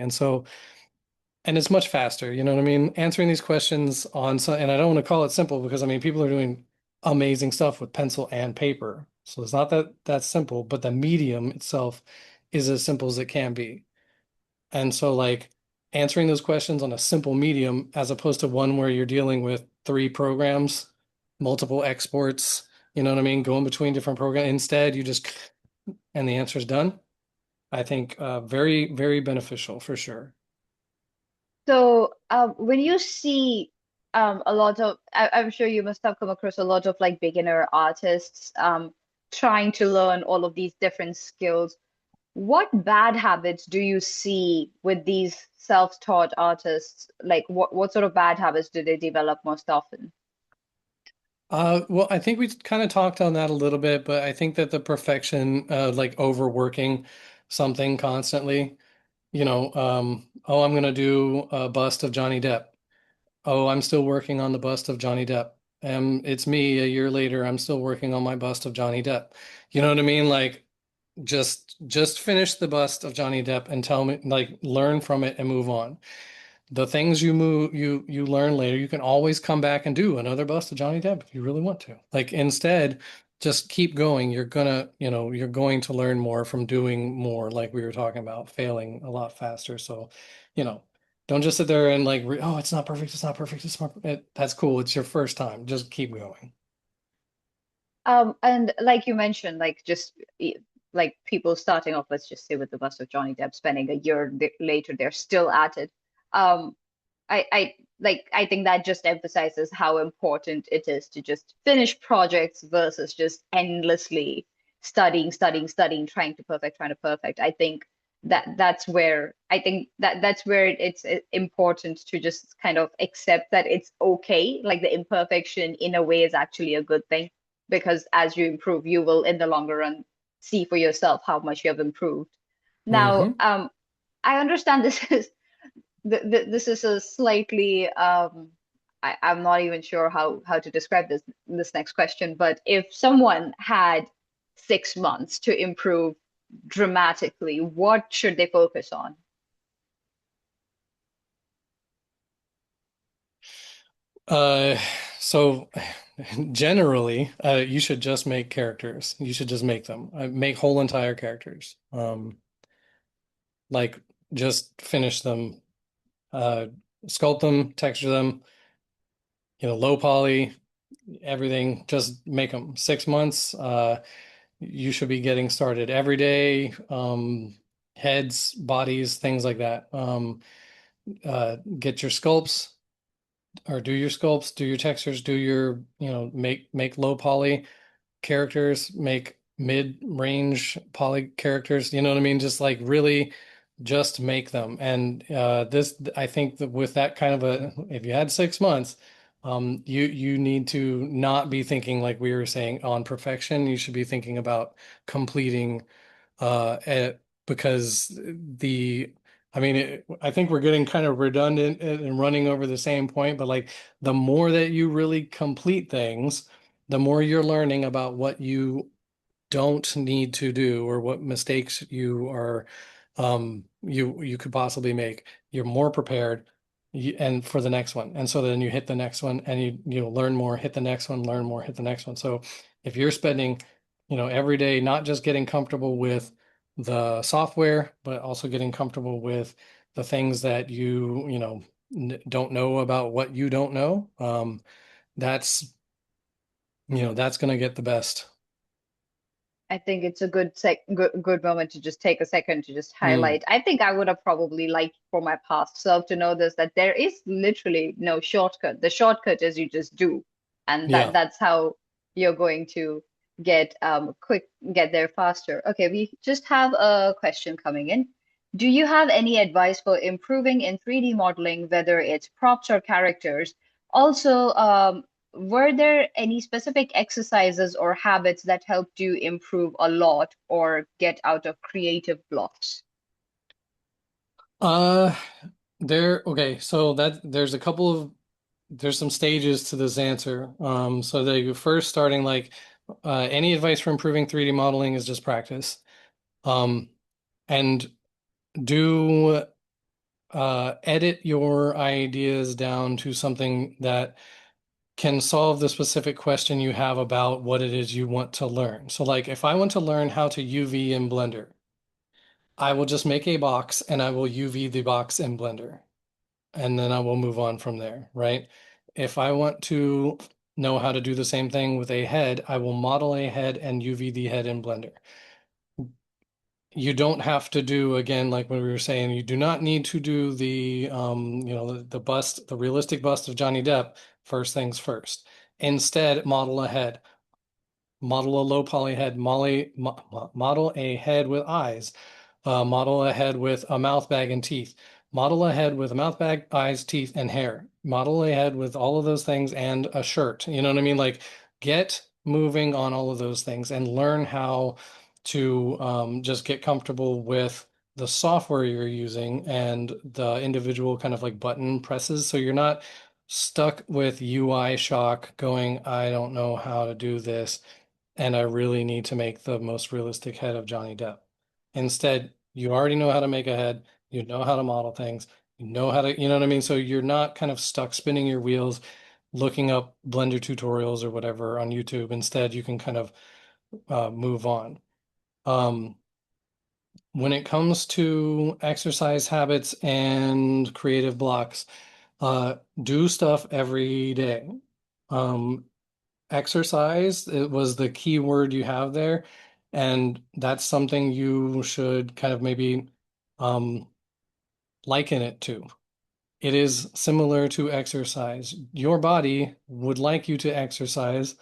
And it's much faster, you know what I mean? Answering these questions and I don't want to call it simple because I mean, people are doing amazing stuff with pencil and paper. So it's not that that's simple, but the medium itself is as simple as it can be. And so like answering those questions on a simple medium as opposed to one where you're dealing with three programs, multiple exports, you know what I mean? Going between different programs. Instead, you just, and the answer is done. I think very, very beneficial for sure. So, when you see a lot of, I'm sure you must have come across a lot of like beginner artists trying to learn all of these different skills. What bad habits do you see with these self-taught artists? Like, what sort of bad habits do they develop most often? Well, I think we kind of talked on that a little bit, but I think that the perfection, like overworking something constantly, oh, I'm gonna do a bust of Johnny Depp. Oh, I'm still working on the bust of Johnny Depp. It's me a year later, I'm still working on my bust of Johnny Depp. You know what I mean? Like just finish the bust of Johnny Depp and tell me, like, learn from it and move on. The things you learn later, you can always come back and do another bust of Johnny Depp if you really want to. Like instead, just keep going. You're going to learn more from doing more, like we were talking about, failing a lot faster. So, you know, don't just sit there and like, oh, it's not perfect, it's not perfect, it's not, that's cool. It's your first time. Just keep going. And like you mentioned, like like people starting off, let's just say with the bust of Johnny Depp, spending a year later, they're still at it. Um, I think that just emphasizes how important it is to just finish projects versus just endlessly studying, trying to perfect. I think that's where it's important to just kind of accept that it's okay. Like the imperfection in a way is actually a good thing because as you improve, you will in the longer run see for yourself how much you have improved. Now, Hmm. I understand this is a slightly I'm not even sure how to describe this next question, but if someone had 6 months to improve dramatically, what should they focus on? Uh, so generally, you should just make characters. You should just make them. Make whole entire characters. Like just finish them, uh, sculpt them, texture them, low poly, everything. Just make them. 6 months. You should be getting started every day. Heads, bodies, things like that. Get your sculpts. or do your sculpts, do your textures, do your, make low poly characters, make mid-range poly characters, you know what I mean? Just like really just make them. And this, I think that with that kind of if you had 6 months, you need to not be thinking like we were saying on perfection. You should be thinking about completing because I think we're getting kind of redundant and running over the same point, but like the more that you really complete things, the more you're learning about what you don't need to do or what mistakes you could possibly make. You're more prepared and for the next one. And so then you hit the next one and you learn more, hit the next one, learn more, hit the next one. So if you're spending, every day not just getting comfortable with the software, but also getting comfortable with the things that don't know about what you don't know, that's that's going to get the best. I think it's a good moment to just take a second to just Mm, highlight. I think I would have probably liked for my past self to know this, that there is literally no shortcut. The shortcut is you just do, and yeah. that's how you're going to get there faster. Okay, we just have a question coming in. Do you have any advice for improving in 3D modeling, whether it's props or characters? Also, were there any specific exercises or habits that helped you improve a lot or get out of creative blocks? Uh, okay, so there's some stages to this answer. So the first starting like any advice for improving 3D modeling is just practice. Um, and do edit your ideas down to something that can solve the specific question you have about what it is you want to learn. So like if I want to learn how to UV in Blender, I will just make a box and I will UV the box in Blender. And then I will move on from there, right? If I want to know how to do the same thing with a head, I will model a head and UV the head in Blender. You don't have to do, again, like what we were saying, you do not need to do the bust, the realistic bust of Johnny Depp first things first. Instead, model a head. Model a low poly head, model a head with eyes, model a head with a mouth bag and teeth, model a head with a mouth bag, eyes, teeth, and hair, model a head with all of those things and a shirt. You know what I mean? Like get moving on all of those things and learn how to just get comfortable with the software you're using and the individual kind of like button presses. So you're not stuck with UI shock going, I don't know how to do this and I really need to make the most realistic head of Johnny Depp. Instead, you already know how to make a head, you know how to model things, you know how to, you know what I mean? So you're not kind of stuck spinning your wheels, looking up Blender tutorials or whatever on YouTube. Instead, you can kind of move on. Um, when it comes to exercise habits and creative blocks, do stuff every day. Um, Exercise, it was the key word you have there. And that's something you should kind of maybe um, liken it to. It is similar to exercise. Your body would like you to exercise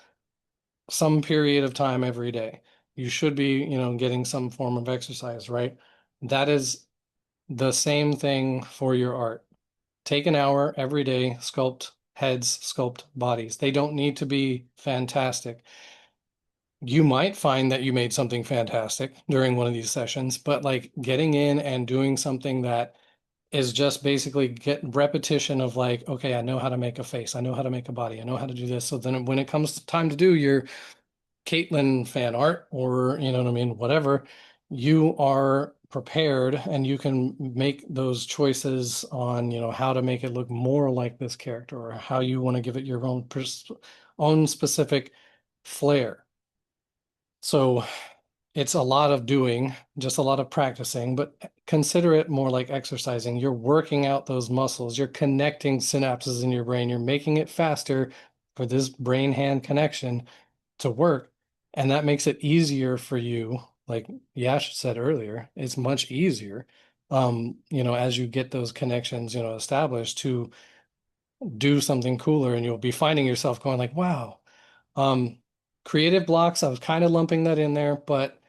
some period of time every day. You should be, getting some form of exercise, right? That is the same thing for your art. Take an hour every day, sculpt heads, sculpt bodies. They don't need to be fantastic. You might find that you made something fantastic during one of these sessions, but like getting in and doing something that is just basically get repetition of like, okay, I know how to make a face, I know how to make a body, I know how to do this. So then when it comes to time to do your Caitlin fan art or you know what I mean, whatever, you are prepared and you can make those choices on, how to make it look more like this character or how you want to give it your own specific flair. So it's a lot of doing, just a lot of practicing, but consider it more like exercising. You're working out those muscles, you're connecting synapses in your brain, you're making it faster for this brain-hand connection to work. And that makes it easier for you. Like Yash said earlier, it's much easier, as you get those connections, established to do something cooler, and you'll be finding yourself going like, wow. Um, Creative blocks, I was kind of lumping that in there, but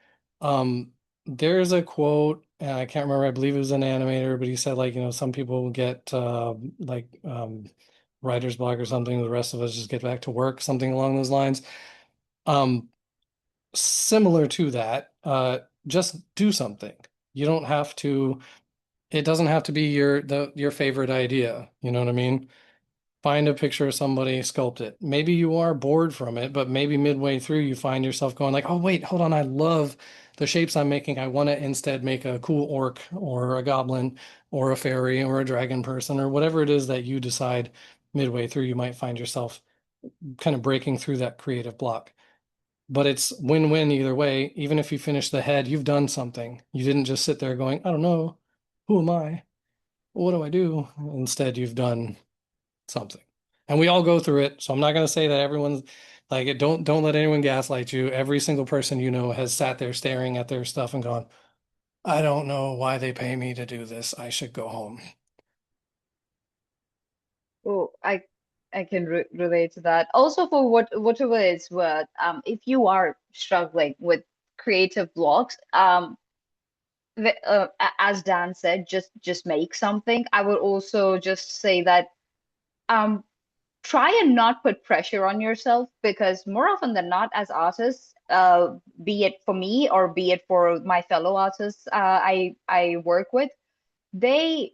um, there's a quote, and I can't remember, I believe it was an animator, but he said like, some people get writer's block or something, the rest of us just get back to work, something along those lines. Um, Similar to that, just do something. You don't have to, it doesn't have to be your favorite idea. You know what I mean? Find a picture of somebody, sculpt it. Maybe you are bored from it, but maybe midway through you find yourself going like, oh wait, hold on, I love the shapes I'm making. I want to instead make a cool orc or a goblin or a fairy or a dragon person or whatever it is that you decide midway through. You might find yourself kind of breaking through that creative block. But it's win-win either way. Even if you finish the head, you've done something. You didn't just sit there going, I don't know, who am I? What do I do? Instead, you've done something. And we all go through it. So I'm not going to say that everyone's like it. Don't let anyone gaslight you. Every single person you know has sat there staring at their stuff and gone, I don't know why they pay me to do this. I should go home. Oh, I can re relate to that. Also, for whatever it's worth, if you are struggling with creative blocks, as Dan said, just make something. I would also just say that um, try and not put pressure on yourself, because more often than not, as artists, be it for me or be it for my fellow artists I work with, they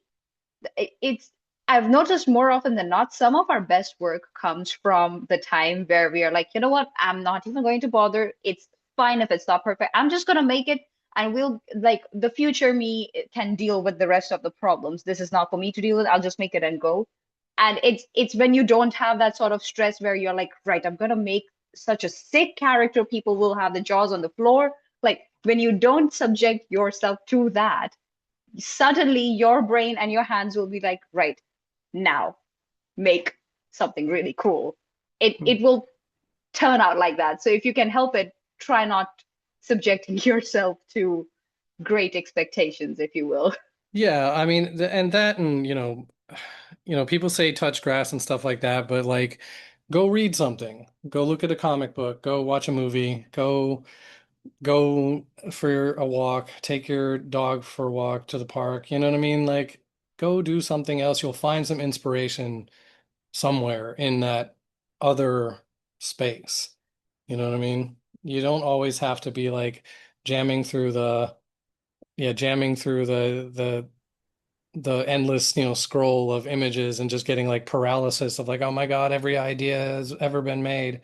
it's I've noticed more often than not, some of our best work comes from the time where we are like, you know what, I'm not even going to bother. It's fine if it's not perfect. I'm just gonna make it, and we'll like the future me can deal with the rest of the problems. This is not for me to deal with. I'll just make it and go. And it's when you don't have that sort of stress where you're like, right, I'm gonna make such a sick character, people will have the jaws on the floor. Like when you don't subject yourself to that, suddenly your brain and your hands will be like, right, now make something really cool. It will turn out like that. So if you can help it, try not subjecting yourself to great expectations, if you will. Yeah, I mean, and that, and people say touch grass and stuff like that, but like, go read something, go look at a comic book, go watch a movie, go for a walk, take your dog for a walk to the park. You know what I mean? Like, go do something else. You'll find some inspiration somewhere in that other space. You know what I mean? You don't always have to be like jamming through the jamming through the endless, scroll of images and just getting like paralysis of like, oh my God, every idea has ever been made.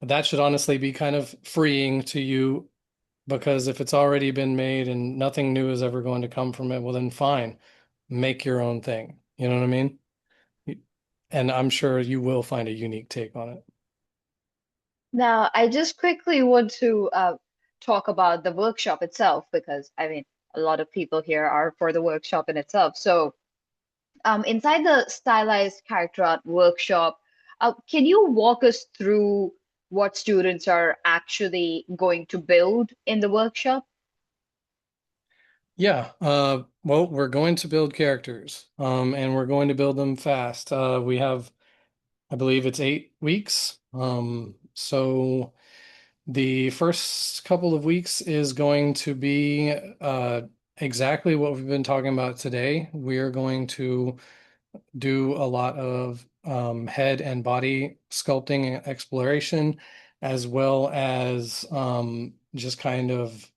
That should honestly be kind of freeing to you, because if it's already been made and nothing new is ever going to come from it, well then fine. Make your own thing. You know what I mean? And I'm sure you will find a unique take on it. Now, I just quickly want to talk about the workshop itself, because I mean, a lot of people here are for the workshop in itself. So, inside the Stylized Character Art Workshop, can you walk us through what students are actually going to build in the workshop? Yeah, well, we're going to build characters, and we're going to build them fast. We have, I believe it's 8 weeks. So the first couple of weeks is going to be exactly what we've been talking about today. We are going to do a lot of head and body sculpting and exploration, as well as just kind of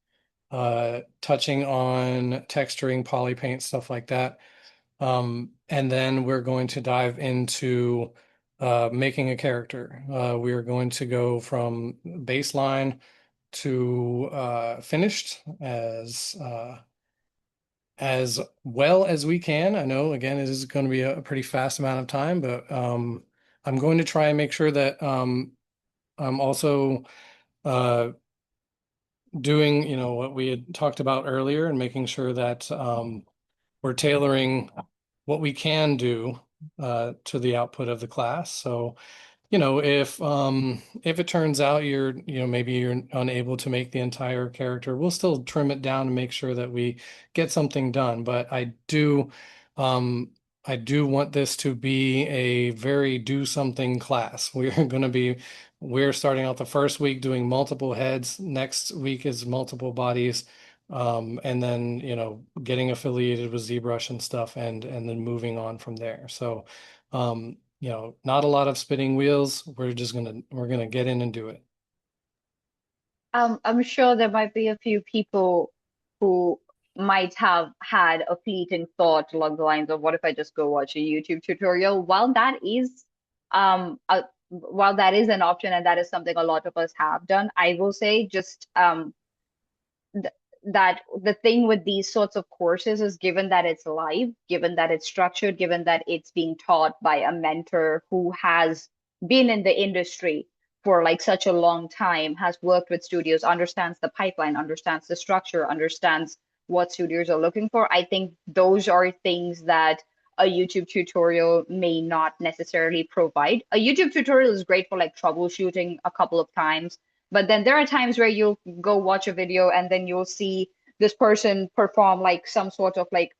touching on texturing, poly paint, stuff like that. And then we're going to dive into making a character. We are going to go from baseline to finished as well as we can. I know, again, it is going to be a pretty fast amount of time, but I'm going to try and make sure that I'm also uh, doing, what we had talked about earlier, and making sure that we're tailoring what we can do to the output of the class. So, if it turns out maybe you're unable to make the entire character, we'll still trim it down and make sure that we get something done. But I do I do want this to be a very do something class. We're starting out the first week doing multiple heads. Next week is multiple bodies. And then, getting affiliated with ZBrush and stuff and then moving on from there. So, not a lot of spinning wheels. We're gonna get in and do it. I'm sure there might be a few people who might have had a fleeting thought along the lines of, what if I just go watch a YouTube tutorial? While that is an option and that is something a lot of us have done, I will say just th that the thing with these sorts of courses is, given that it's live, given that it's structured, given that it's being taught by a mentor who has been in the industry for like such a long time, has worked with studios, understands the pipeline, understands the structure, understands what studios are looking for. I think those are things that a YouTube tutorial may not necessarily provide. A YouTube tutorial is great for like troubleshooting a couple of times, but then there are times where you'll go watch a video and then you'll see this person perform like some sort of like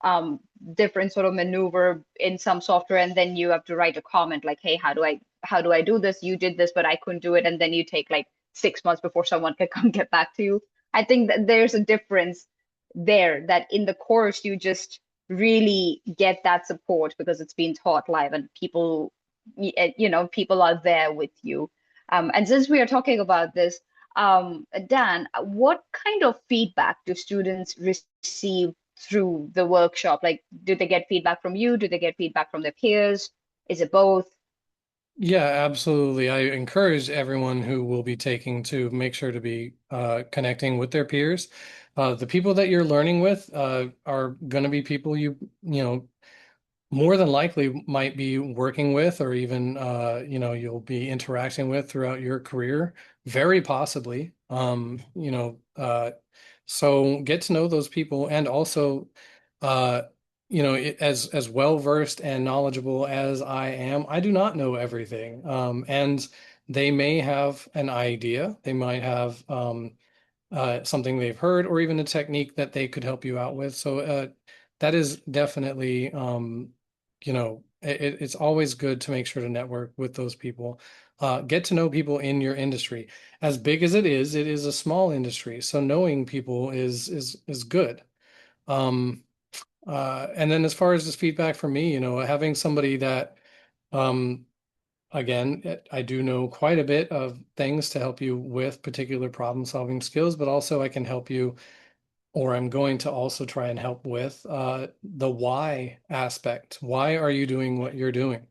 um different sort of maneuver in some software, and then you have to write a comment like, hey, how do I do this? You did this, but I couldn't do it. And then you take like 6 months before someone can come get back to you. I think that there's a difference there, that in the course you just really get that support because it's being taught live and people are there with you. And since we are talking about this, Dan, what kind of feedback do students receive through the workshop? Like, do they get feedback from you? Do they get feedback from their peers? Is it both? Yeah, absolutely. I encourage everyone who will be taking to make sure to be connecting with their peers. The people that you're learning with are going to be people you more than likely might be working with, or even you'll be interacting with throughout your career, very possibly. So get to know those people, and also uh as well versed and knowledgeable as I am, I do not know everything. And they may have an idea, they might have something they've heard, or even a technique that they could help you out with. So that is definitely, it's always good to make sure to network with those people. Get to know people in your industry. As big as it is a small industry, so knowing people is good. Um, and then as far as this feedback from me, having somebody that um, again, I do know quite a bit of things to help you with particular problem solving skills, but also I can help you, or I'm going to also try and help with the why aspect. Why are you doing what you're doing?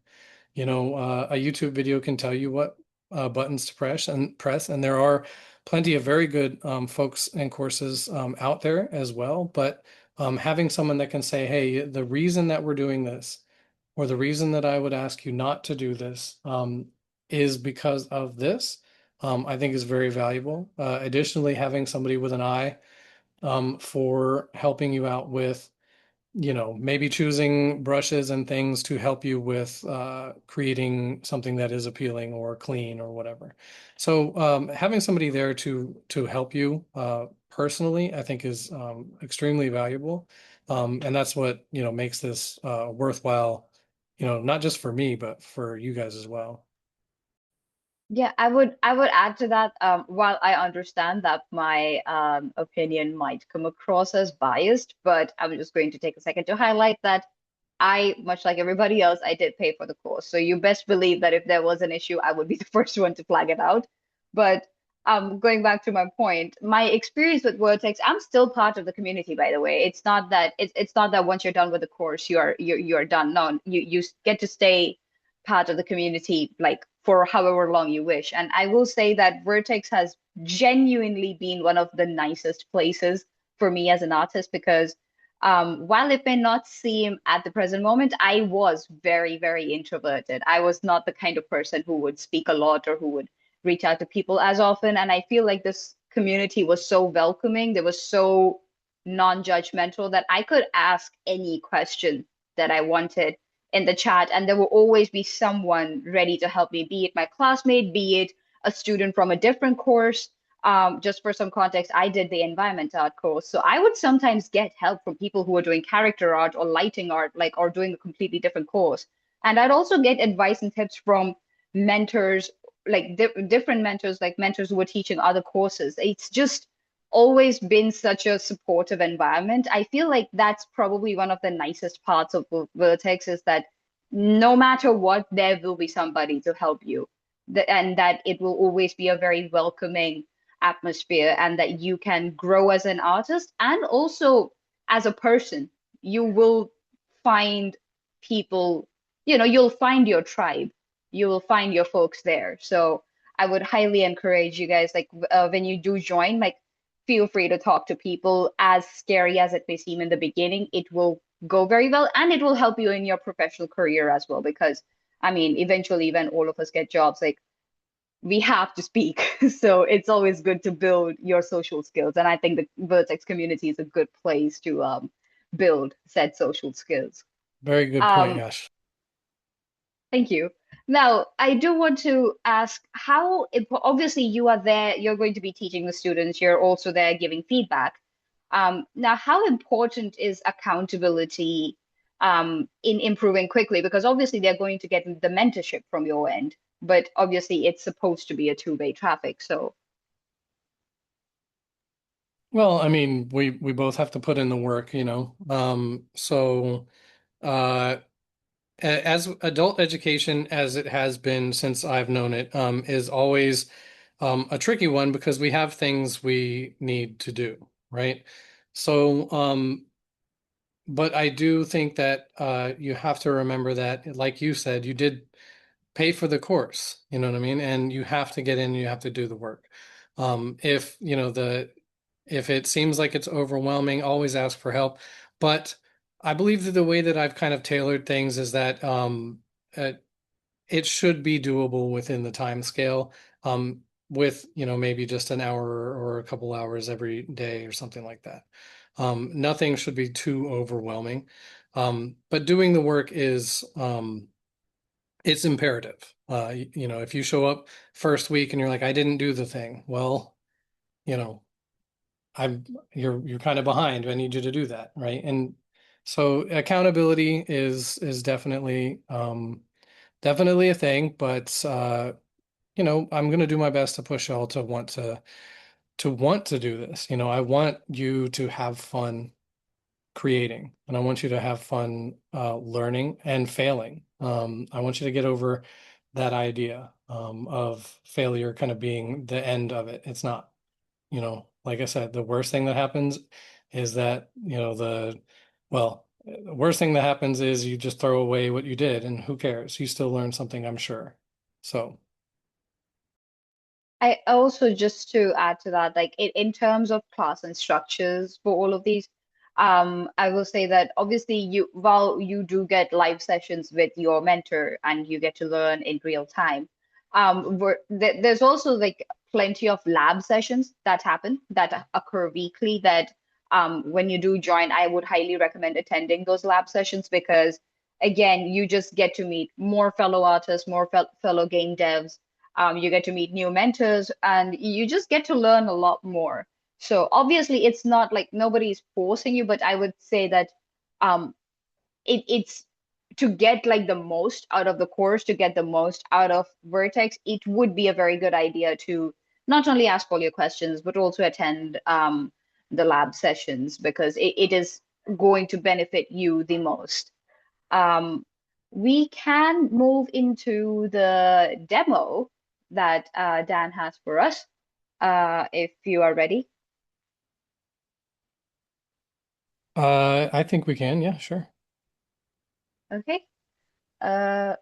A YouTube video can tell you what buttons to press, and there are plenty of very good folks and courses out there as well. But having someone that can say, hey, the reason that we're doing this, or the reason that I would ask you not to do this, is because of this, I think is very valuable. Additionally, having somebody with an eye for helping you out with, maybe choosing brushes and things to help you with creating something that is appealing or clean or whatever. So having somebody there to help you personally, I think is extremely valuable. And that's what, makes this worthwhile, not just for me, but for you guys as well. Yeah, I would add to that. While I understand that my opinion might come across as biased, but I'm just going to take a second to highlight that I, much like everybody else, I did pay for the course. So you best believe that if there was an issue, I would be the first one to flag it out. But going back to my point, my experience with Vertex, I'm still part of the community, by the way. It's not that once you're done with the course, you're done. No, you get to stay part of the community like for however long you wish. And I will say that Vertex has genuinely been one of the nicest places for me as an artist, because while it may not seem at the present moment, I was very, very introverted. I was not the kind of person who would speak a lot or who would reach out to people as often. And I feel like this community was so welcoming. They were so non-judgmental that I could ask any question that I wanted in the chat, and there will always be someone ready to help me, be it my classmate, be it a student from a different course. Just for some context, I did the environment art course. So I would sometimes get help from people who are doing character art or lighting art, like, or doing a completely different course. And I'd also get advice and tips from mentors, like different mentors, like mentors who were teaching other courses. It's just always been such a supportive environment. I feel like that's probably one of the nicest parts of Vertex is that no matter what, there will be somebody to help you. And that it will always be a very welcoming atmosphere, and that you can grow as an artist and also as a person. You will find people, you'll find your tribe, you will find your folks there. So I would highly encourage you guys, like, when you do join, like, feel free to talk to people. As scary as it may seem in the beginning, it will go very well, and it will help you in your professional career as well, because I mean, eventually when all of us get jobs, like, we have to speak. So it's always good to build your social skills. And I think the Vertex community is a good place to build said social skills. Very good point, Um, Yash. Thank you. Now, I do want to ask how, obviously, you are there, you're going to be teaching the students, you're also there giving feedback. Now, how important is accountability in improving quickly? Because obviously, they're going to get the mentorship from your end, but obviously, it's supposed to be a two-way traffic. So, Well, I mean, we both have to put in the work, So as adult education, as it has been since I've known it, is always a tricky one because we have things we need to do, right? So, but I do think that you have to remember that, like you said, you did pay for the course, you know what I mean? And you have to get in, you have to do the work. If, if it seems like it's overwhelming, always ask for help. But I believe that the way that I've kind of tailored things is that uh, it should be doable within the time scale, with, maybe just an hour or a couple hours every day or something like that. Nothing should be too overwhelming. But doing the work is, it's imperative. If you show up first week and you're like, I didn't do the thing, well, you know, you're kind of behind. I need you to do that, right? And so accountability is definitely a thing, but I'm going to do my best to push y'all to want to do this. I want you to have fun creating, and I want you to have fun learning and failing. I want you to get over that idea of failure kind of being the end of it. It's not. Like I said, the worst thing that happens is that, the worst thing that happens is you just throw away what you did, and who cares? You still learn something, I'm sure. So, I also, just to add to that, like, in terms of class and structures for all of these, I will say that obviously while you do get live sessions with your mentor and you get to learn in real time, there's also like plenty of lab sessions that happen that occur weekly that when you do join, I would highly recommend attending those lab sessions, because again, you just get to meet more fellow artists, more fellow game devs. You get to meet new mentors, and you just get to learn a lot more. So obviously, it's not like nobody's forcing you, but I would say that um, it's to get like the most out of the course, to get the most out of Vertex, it would be a very good idea to not only ask all your questions, but also attend the lab sessions, because it is going to benefit you the most. Um, we can move into the demo that Dan has for us, if you are ready. I think we can. Yeah, sure. Okay, uh,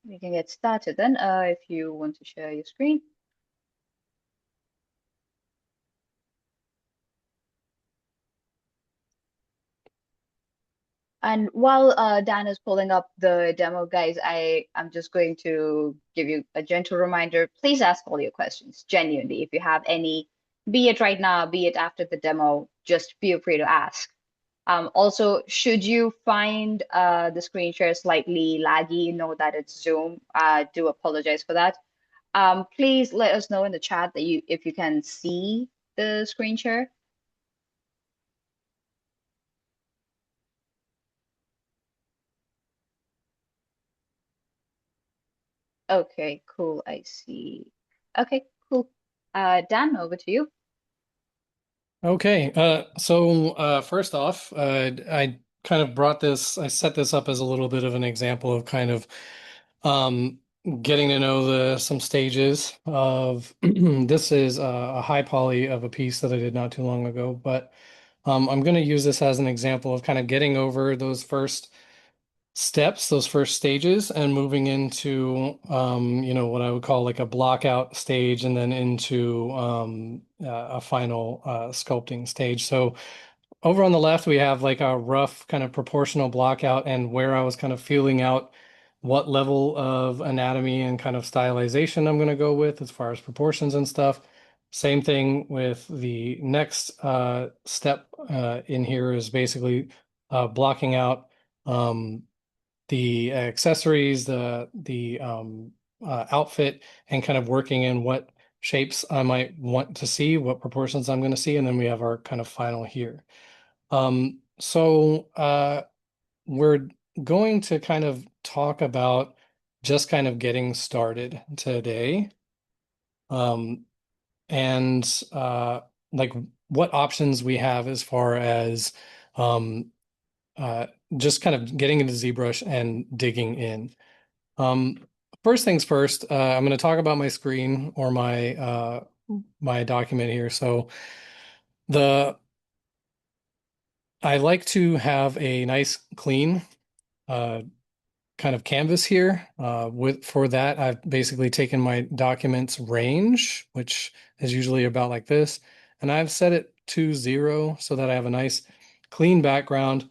we can get started then, if you want to share your screen. And while Dan is pulling up the demo, guys, I'm just going to give you a gentle reminder. Please ask all your questions, genuinely. If you have any, be it right now, be it after the demo, just feel free to ask. Also, should you find the screen share slightly laggy, know that it's Zoom. Do apologize for that. Please let us know in the chat that you if you can see the screen share. Okay, cool. I see. Okay, cool. Dan, over to you. Okay, first off, I kind of I set this up as a little bit of an example of kind of um, getting to know some stages of this is a high poly of a piece that I did not too long ago, but I'm going to use this as an example of kind of getting over those first steps, those first stages, and moving into what I would call like a blockout stage, and then into a final sculpting stage. So over on the left, we have like a rough kind of proportional block out and where I was kind of feeling out what level of anatomy and kind of stylization I'm going to go with as far as proportions and stuff. Same thing with the next step in here is basically blocking out the accessories, the outfit, and kind of working in what shapes I might want to see, what proportions I'm going to see, and then we have our kind of final here. We're going to kind of talk about just kind of getting started today. Um, and like what options we have as far as um, uh, just kind of getting into ZBrush and digging in. Um, First things first, I'm going to talk about my screen or my document here. So the I like to have a nice clean uh, kind of canvas here. For that, I've basically taken my document's range, which is usually about like this, and I've set it to 0 so that I have a nice clean background.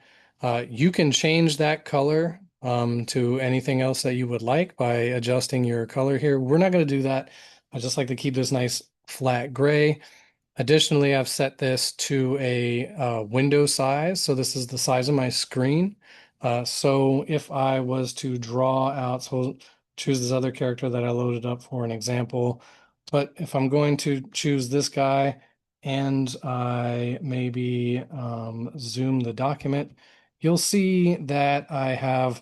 You can change that color to anything else that you would like by adjusting your color here. We're not going to do that. I just like to keep this nice flat gray. Additionally, I've set this to a window size. So this is the size of my screen. So if I was to draw out, so we'll choose this other character that I loaded up for an example. But if I'm going to choose this guy and I maybe zoom the document, you'll see that I have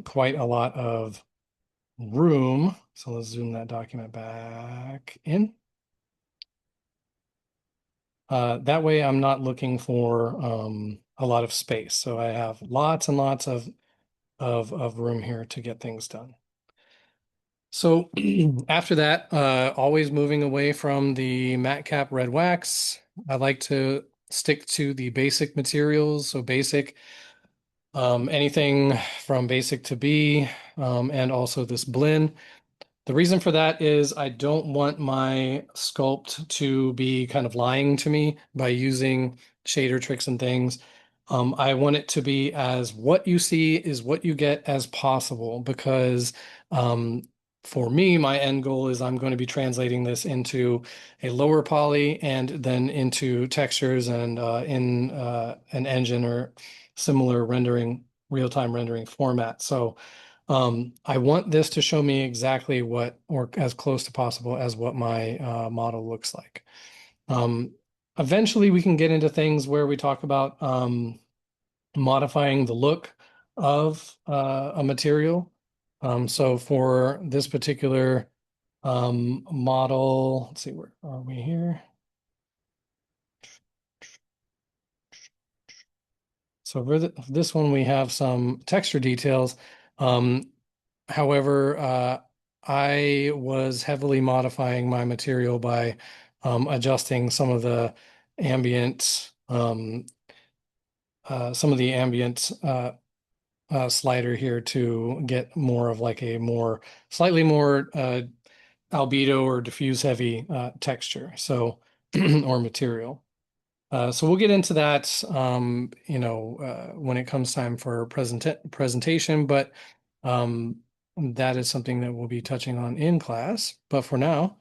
quite a lot of room. So let's zoom that document back in. That way I'm not looking for a lot of space. So I have lots and lots of room here to get things done. So after that, always moving away from the matte cap red wax, I like to stick to the basic materials. So basic, anything from basic to B, and also this blend. The reason for that is I don't want my sculpt to be kind of lying to me by using shader tricks and things. I want it to be as what you see is what you get as possible because um, for me, my end goal is I'm going to be translating this into a lower poly and then into textures and in an engine or similar rendering, real-time rendering format. So I want this to show me exactly what, or as close to possible as what my model looks like. Um, Eventually, we can get into things where we talk about modifying the look of a material. So for this particular model, let's see, where are we here? So for this one, we have some texture details. Um, However, I was heavily modifying my material by adjusting some of the ambient slider here to get more of like a slightly more albedo or diffuse heavy texture, so or material. So we'll get into that, when it comes time for presentation, but um, that is something that we'll be touching on in class. But for now,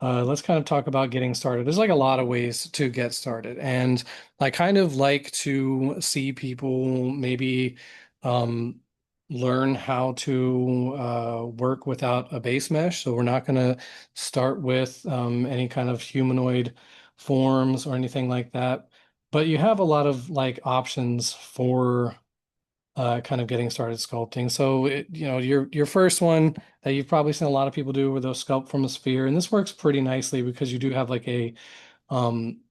let's kind of talk about getting started. There's like a lot of ways to get started, and I kind of like to see people maybe um, learn how to work without a base mesh. So we're not going to start with any kind of humanoid forms or anything like that. But you have a lot of like options for kind of getting started sculpting. So your first one that you've probably seen a lot of people do where they'll sculpt from a sphere, and this works pretty nicely because um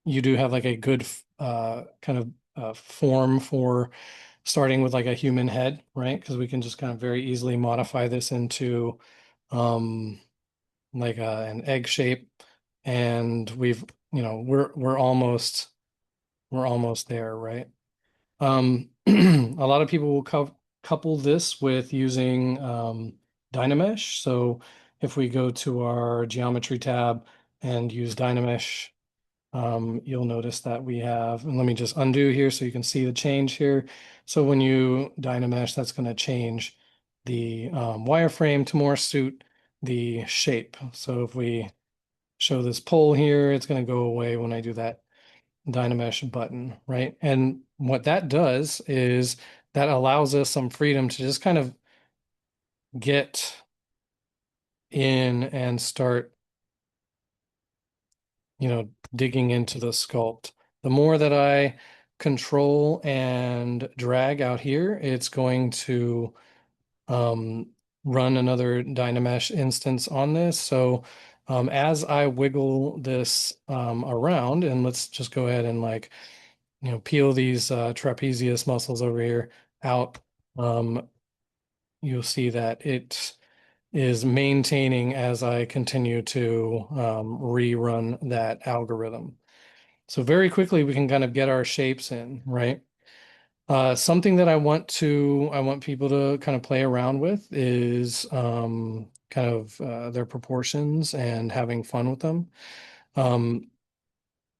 you do have like a good kind of form for starting with like a human head, right? Because we can just kind of very easily modify this into um like an egg shape, and we're almost there, right? A lot of people will couple this with using Dynamesh. So if we go to our geometry tab and use Dynamesh, you'll notice that we have, and let me just undo here so you can see the change here. So when you Dynamesh, that's going to change the wireframe to more suit the shape. So if we show this pole here, it's going to go away when I do that Dynamesh button, right? And what that does is that allows us some freedom to just kind of get in and start, digging into the sculpt. The more that I control and drag out here, it's going to um, run another Dynamesh instance on this. So as I wiggle this around, and let's just go ahead and like, peel these trapezius muscles over here out, um, you'll see that it is maintaining as I continue to rerun that algorithm. So very quickly we can kind of get our shapes in, right? Something that I want people to kind of play around with is kind of their proportions and having fun with them. Um,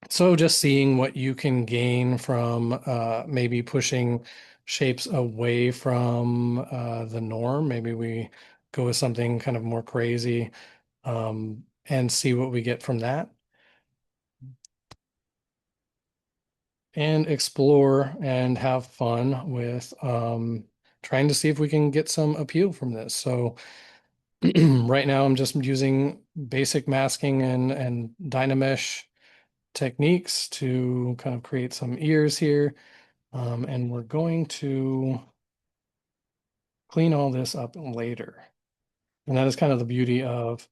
so just seeing what you can gain from maybe pushing shapes away from the norm. Maybe we go with something kind of more crazy and see what we get from that. And explore and have fun with trying to see if we can get some appeal from this. So right now I'm just using basic masking and Dynamesh techniques to kind of create some ears here. And we're going to clean all this up later. And that is kind of the beauty of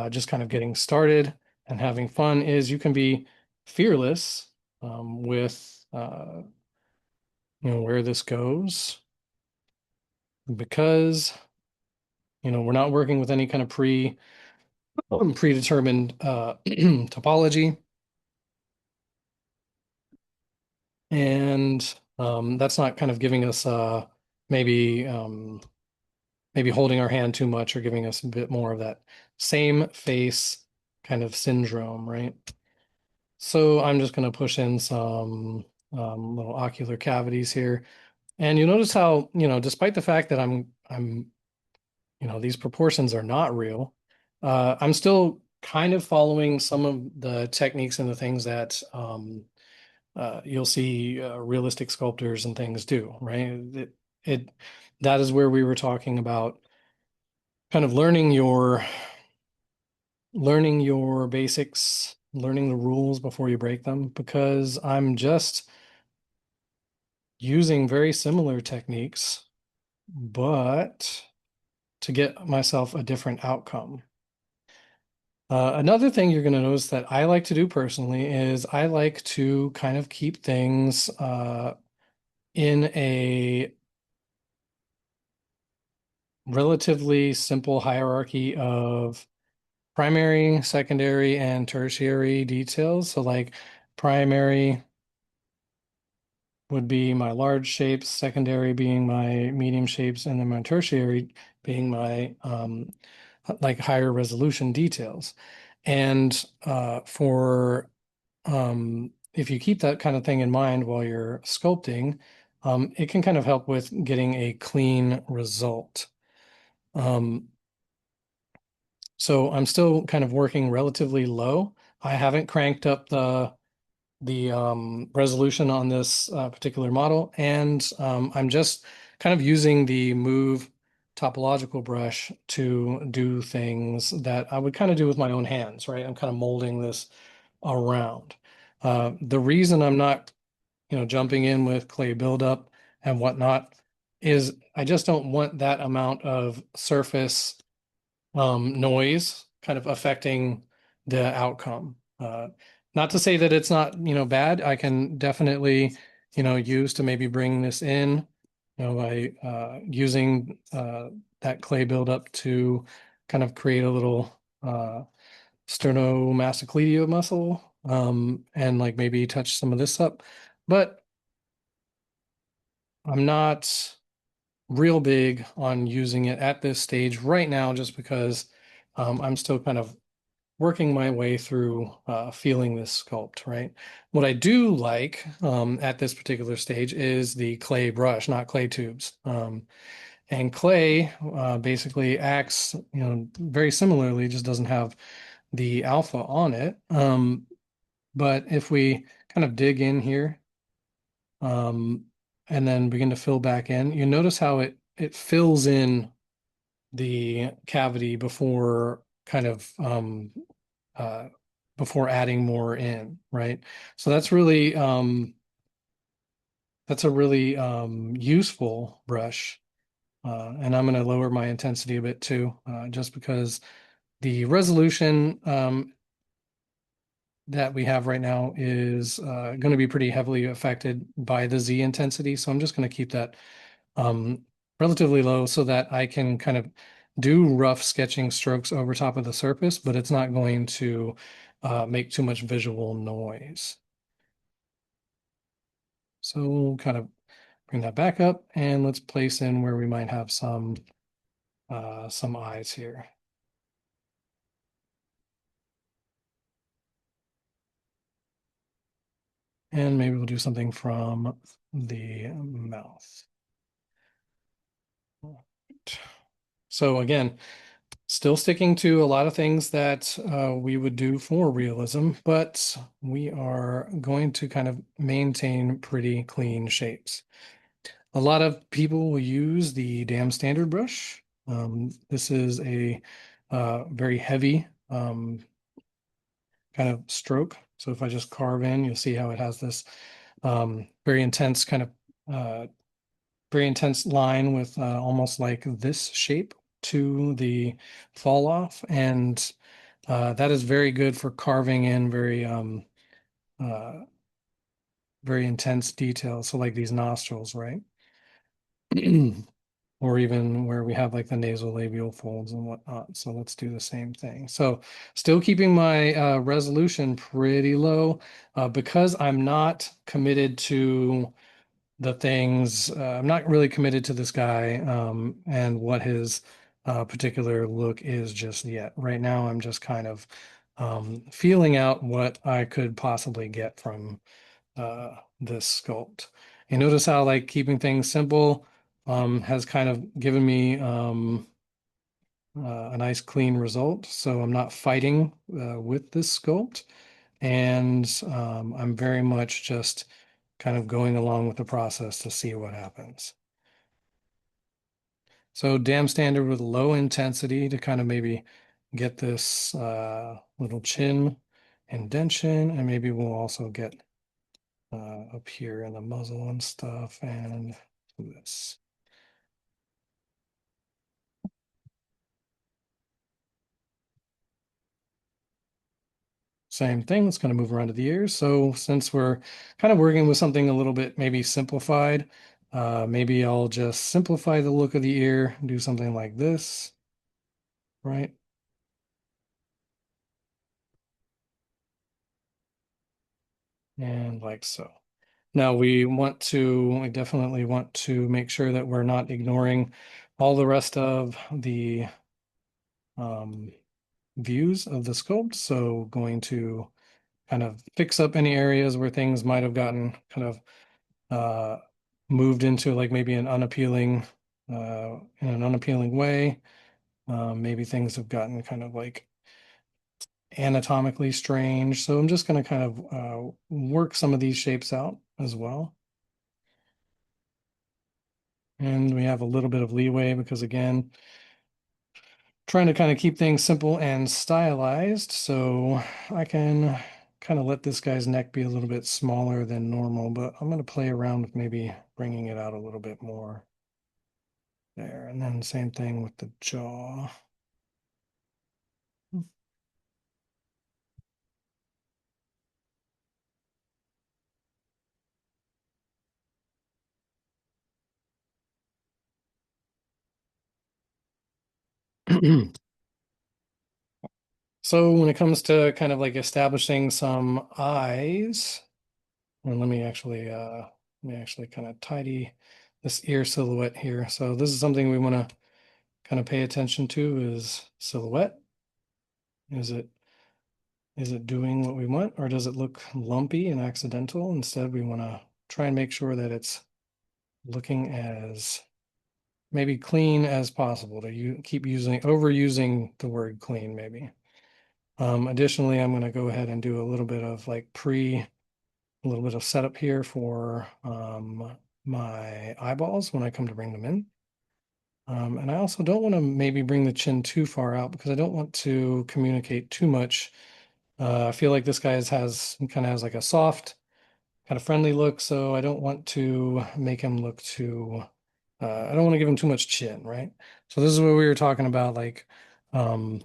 just kind of getting started and having fun is you can be fearless with where this goes because we're not working with any kind of predetermined topology, and that's not kind of giving us maybe maybe holding our hand too much or giving us a bit more of that same face kind of syndrome, right? So I'm just going to push in some little ocular cavities here. And you'll notice how, despite the fact that these proportions are not real, I'm still kind of following some of the techniques and the things that you'll see realistic sculptors and things do, right? It that is where we were talking about kind of learning your basics, learning the rules before you break them, because I'm just using very similar techniques, but to get myself a different outcome. Another thing you're going to notice that I like to do personally is I like to kind of keep things in a relatively simple hierarchy of primary, secondary, and tertiary details. So like primary would be my large shapes, secondary being my medium shapes, and then my tertiary being my like higher resolution details. And for if you keep that kind of thing in mind while you're sculpting, it can kind of help with getting a clean result. Um, so I'm still kind of working relatively low. I haven't cranked up the resolution on this particular model, and I'm just kind of using the move topological brush to do things that I would kind of do with my own hands, right? I'm kind of molding this around. The reason I'm not, jumping in with clay buildup and whatnot is I just don't want that amount of surface noise kind of affecting the outcome. Not to say that it's not, bad. I can definitely, use to maybe bring this in, by using that clay buildup to kind of create a little sternomasticledia muscle, and like maybe touch some of this up. But I'm not real big on using it at this stage right now, just because I'm still kind of working my way through feeling this sculpt, right? What I do like at this particular stage is the clay brush, not clay tubes. And clay basically acts, very similarly, just doesn't have the alpha on it. But if we kind of dig in here, um, and then begin to fill back in, you notice how it fills in the cavity before kind of uh, before adding more in, right? So that's a really useful brush. And I'm going to lower my intensity a bit too, just because the resolution that we have right now is going to be pretty heavily affected by the Z intensity. So I'm just going to keep that um, relatively low so that I can kind of do rough sketching strokes over top of the surface, but it's not going to make too much visual noise. So we'll kind of bring that back up and let's place in where we might have some eyes here. And maybe we'll do something from the mouth. So again, still sticking to a lot of things that we would do for realism, but we are going to kind of maintain pretty clean shapes. A lot of people will use the damn standard brush. This is a very heavy kind of stroke. So if I just carve in, you'll see how it has this very intense kind of very intense line with almost like this shape to the fall off. And that is very good for carving in uh, very intense detail. So like these nostrils, right? Or even where we have like the nasolabial folds and whatnot. So let's do the same thing. So still keeping my resolution pretty low because I'm not committed to the things. I'm not really committed to this guy and what his particular look is just yet. Right now, I'm just kind of feeling out what I could possibly get from this sculpt. You notice how like keeping things simple has kind of given me a nice clean result. So I'm not fighting with this sculpt, and I'm very much just kind of going along with the process to see what happens. So dam standard with low intensity to kind of maybe get this little chin indention, and maybe we'll also get up here in the muzzle and stuff, and this. Same thing, let's kind of move around to the ears. So since we're kind of working with something a little bit maybe simplified, maybe I'll just simplify the look of the ear, do something like this, right? And like so. Now we definitely want to make sure that we're not ignoring all the rest of the um, views of the sculpt. So going to kind of fix up any areas where things might have gotten kind of uh, moved into like maybe in an unappealing way. Maybe things have gotten kind of like anatomically strange. So I'm just going to kind of work some of these shapes out as well. And we have a little bit of leeway because again, trying to kind of keep things simple and stylized. So I can kind of let this guy's neck be a little bit smaller than normal, but I'm going to play around with maybe bringing it out a little bit more there. And then same thing with the jaw. So when it comes to kind of like establishing some eyes, and let me actually kind of tidy this ear silhouette here. So this is something we want to kind of pay attention to is silhouette. Is it doing what we want, or does it look lumpy and accidental? Instead, we want to try and make sure that it's looking as maybe clean as possible. To keep overusing the word clean, maybe. Additionally, I'm going to go ahead and do a little bit of like a little bit of setup here for my eyeballs when I come to bring them in. And I also don't want to maybe bring the chin too far out because I don't want to communicate too much. I feel like this guy kind of has like a soft, kind of friendly look, so I don't want to make him look too, I don't want to give him too much chin, right? So this is what we were talking about, like um,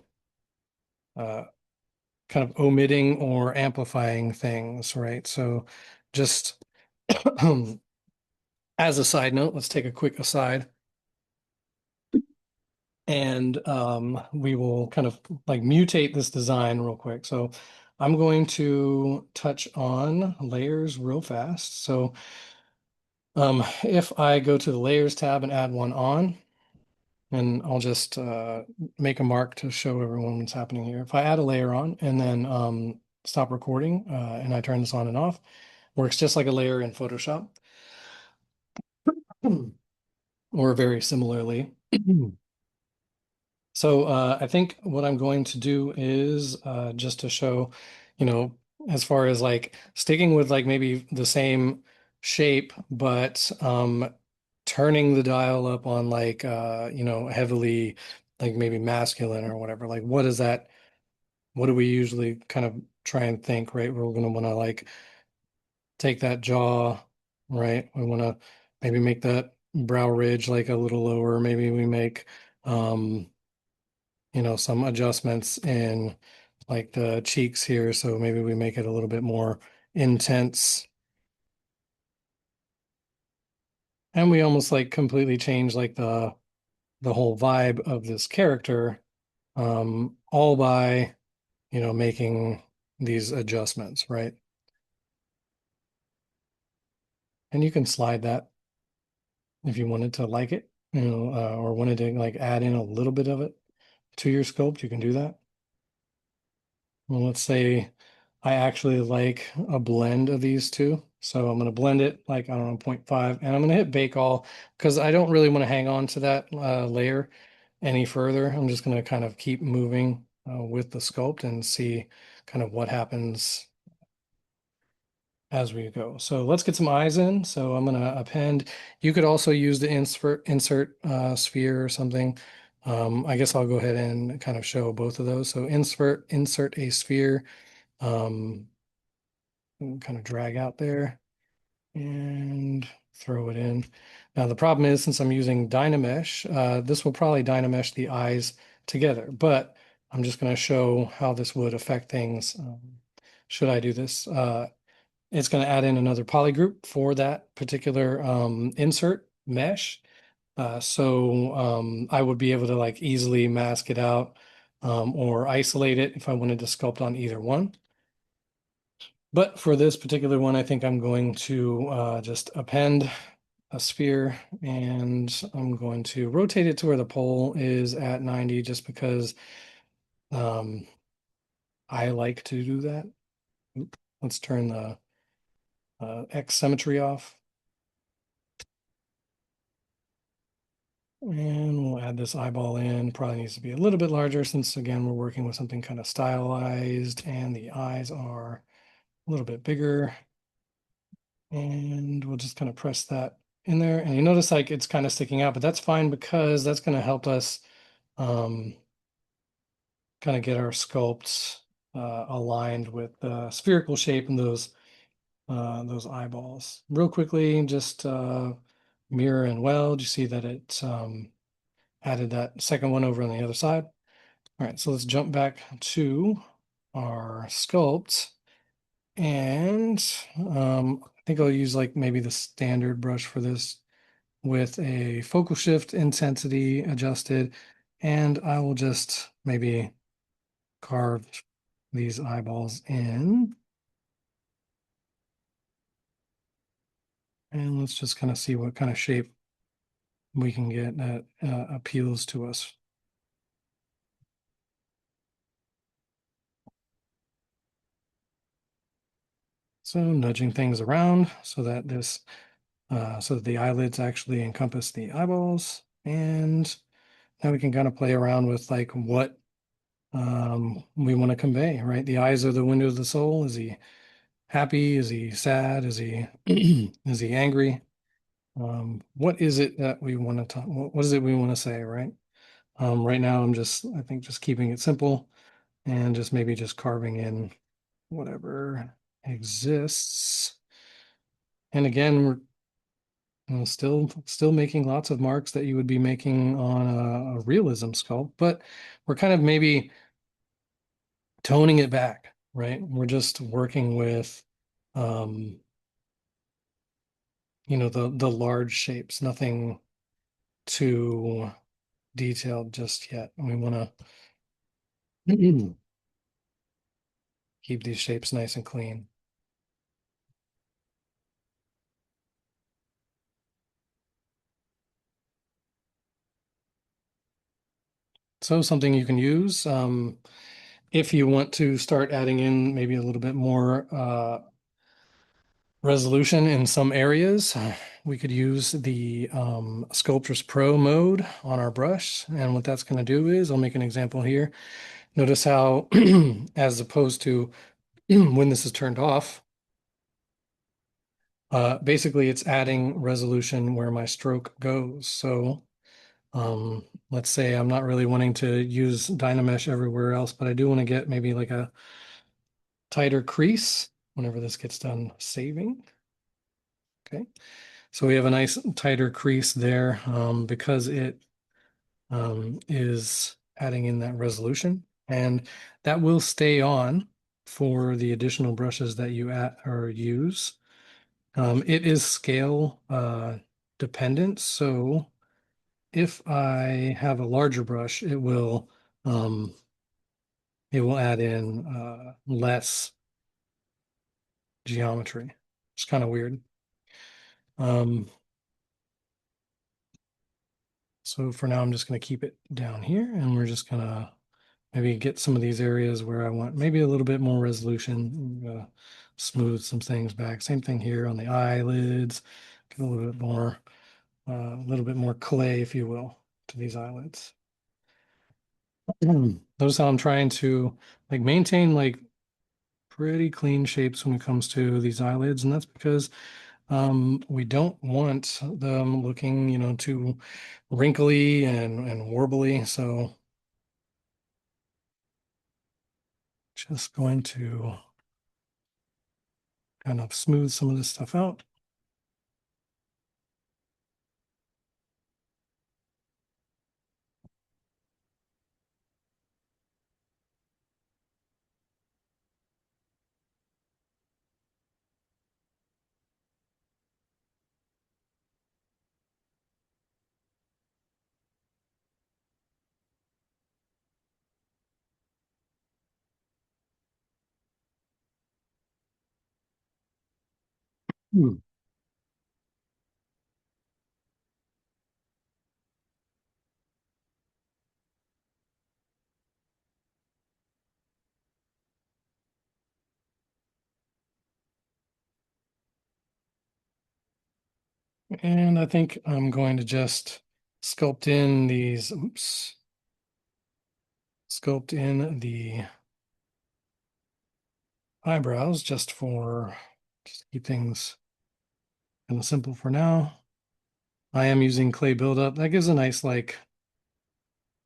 uh, kind of omitting or amplifying things, right? So just as a side note, let's take a quick aside. And we will kind of like mutate this design real quick. So I'm going to touch on layers real fast. So if I go to the layers tab and add one on, and I'll just make a mark to show everyone what's happening here. If I add a layer on and then stop recording and I turn this on and off, works just like a layer in Photoshop or very similarly. So I think what I'm going to do is just to show, you know, as far as like sticking with like maybe the same shape, but turning the dial up on like heavily like maybe masculine or whatever. Like what is that? What do we usually kind of try and think, right? We're going to want to like take that jaw, right? We want to maybe make that brow ridge like a little lower. Maybe we make some adjustments in like the cheeks here. So maybe we make it a little bit more intense. And we almost like completely change like the whole vibe of this character, all by, making these adjustments, right? And you can slide that if you wanted to like it, or wanted to like add in a little bit of it to your sculpt, you can do that. Well, let's say I actually like a blend of these two. So I'm going to blend it like, I don't know, 0.5, and I'm going to hit bake all because I don't really want to hang on to that layer any further. I'm just going to kind of keep moving with the sculpt and see kind of what happens as we go. So let's get some eyes in. So I'm going to append. You could also use the insert sphere or something. I guess I'll go ahead and kind of show both of those. So insert a sphere, kind of drag out there and throw it in. Now the problem is, since I'm using Dynamesh, this will probably Dynamesh the eyes together, but I'm just going to show how this would affect things. Should I do this? It's going to add in another polygroup for that particular insert mesh. So I would be able to like easily mask it out or isolate it if I wanted to sculpt on either one. But for this particular one, I think I'm going to just append a sphere and I'm going to rotate it to where the pole is at 90 just because um, I like to do that. Let's turn the X symmetry off. And we'll add this eyeball in. Probably needs to be a little bit larger since, again, we're working with something kind of stylized and the eyes are a little bit bigger. And we'll just kind of press that in there. And you notice like it's kind of sticking out, but that's fine because that's going to help us um, kind of get our sculpts aligned with the spherical shape and those eyeballs. Real quickly, just mirror and weld. You see that it added that second one over on the other side. All right, so let's jump back to our sculpt. And I think I'll use like maybe the standard brush for this with a focal shift intensity adjusted. And I will just maybe carve these eyeballs in. And let's just kind of see what kind of shape we can get that appeals to us. So nudging things around so that so that the eyelids actually encompass the eyeballs. And now we can kind of play around with like what we want to convey, right? The eyes are the window of the soul. Is he happy? Is he sad? Is he is he angry? What is it that we want to talk? What is it we want to say, right? Right now, I think, just keeping it simple and just maybe just carving in whatever exists. And again, we're still making lots of marks that you would be making on a realism sculpt, but we're kind of maybe toning it back, right? We're just working with, um, the large shapes, nothing too detailed just yet. We want to keep these shapes nice and clean. So something you can use if you want to start adding in maybe a little bit more resolution in some areas. We could use the Sculptris Pro mode on our brush. And what that's going to do is, I'll make an example here. Notice how, as opposed to when this is turned off, basically it's adding resolution where my stroke goes. So let's say I'm not really wanting to use Dynamesh everywhere else, but I do want to get maybe like a tighter crease whenever this gets done saving. Okay. So we have a nice tighter crease there because it is adding in that resolution, and that will stay on for the additional brushes that you add or use. It is scale dependent, so if I have a larger brush, it will add in less geometry. It's kind of weird. Um, So for now, I'm just going to keep it down here, and we're just going to maybe get some of these areas where I want maybe a little bit more resolution, smooth some things back. Same thing here on the eyelids, get a little bit more clay, if you will, to these eyelids. Notice how I'm trying to like maintain like pretty clean shapes when it comes to these eyelids, and that's because we don't want them looking, too wrinkly and warbly. So just going to kind of smooth some of this stuff out. Hmm. And I think I'm going to just sculpt in these, oops, sculpt in the eyebrows just to keep things kind of simple for now. I am using clay buildup. That gives a nice like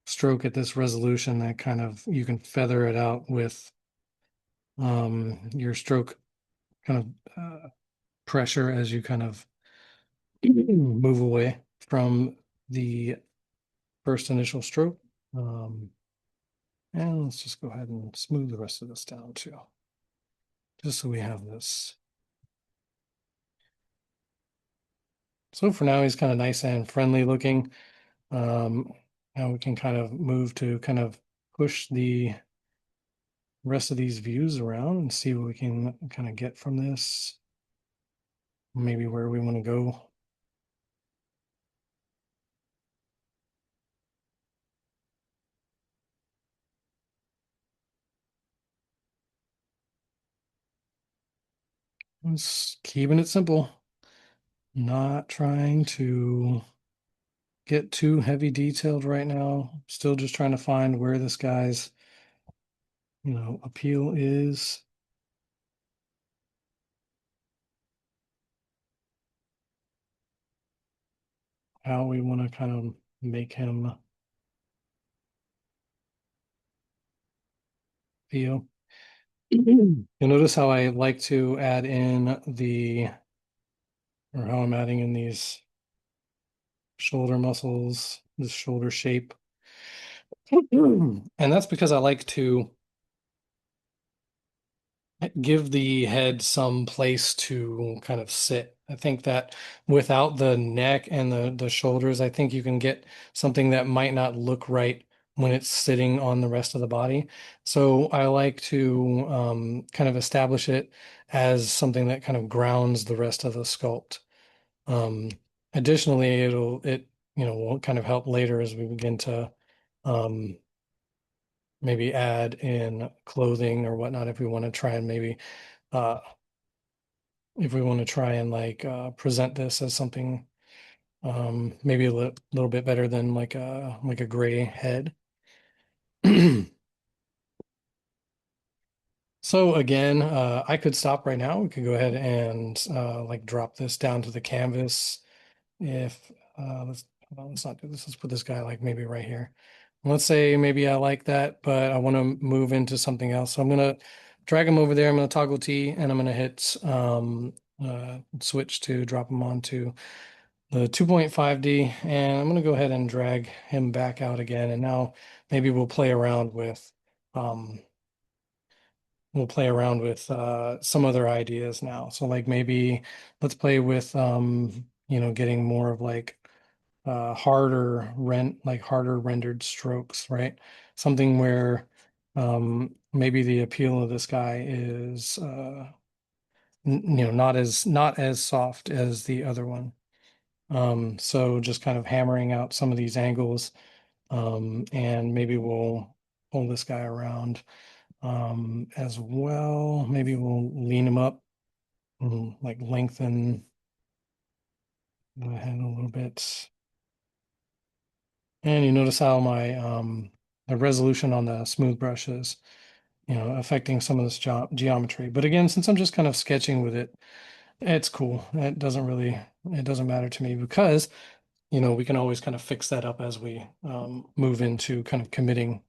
stroke at this resolution that kind of you can feather it out with your stroke kind of pressure as you kind of move away from the first initial stroke. And let's just go ahead and smooth the rest of this down too, just so we have this. So for now, he's kind of nice and friendly looking. Now we can kind of move to kind of push the rest of these views around and see what we can kind of get from this. Maybe where we want to go. Just keeping it simple, not trying to get too heavy detailed right now. Still just trying to find where this guy's, appeal is. How we want to kind of make him feel. You'll notice how I like to add in or how I'm adding in these shoulder muscles, this shoulder shape. And that's because I like to give the head some place to kind of sit. I think that without the neck and the shoulders, I think you can get something that might not look right when it's sitting on the rest of the body. So I like to kind of establish it as something that kind of grounds the rest of the sculpt. Um, Additionally, will kind of help later as we begin to um, maybe add in clothing or whatnot if we want to try and maybe uh, if we want to try and like present this as something maybe a little bit better than like a gray head. So again, I could stop right now. We could go ahead and like drop this down to the canvas. If let's not do this. Let's put this guy like maybe right here. Let's say maybe I like that, but I want to move into something else. So I'm gonna drag him over there. I'm gonna toggle T and I'm gonna hit switch to drop him onto the 2.5D, and I'm gonna go ahead and drag him back out again. And now maybe um, we'll play around with some other ideas now. So like maybe let's play with getting more of like harder rendered strokes, right? Something where maybe the appeal of this guy is not as soft as the other one. So just kind of hammering out some of these angles, and maybe we'll pull this guy around as well. Maybe we'll lean him up and like lengthen the head a little bit. And you notice how my the resolution on the smooth brush is, affecting some of this geometry. But again, since I'm just kind of sketching with it, it's cool. It doesn't matter to me because, we can always kind of fix that up as we move into kind of committing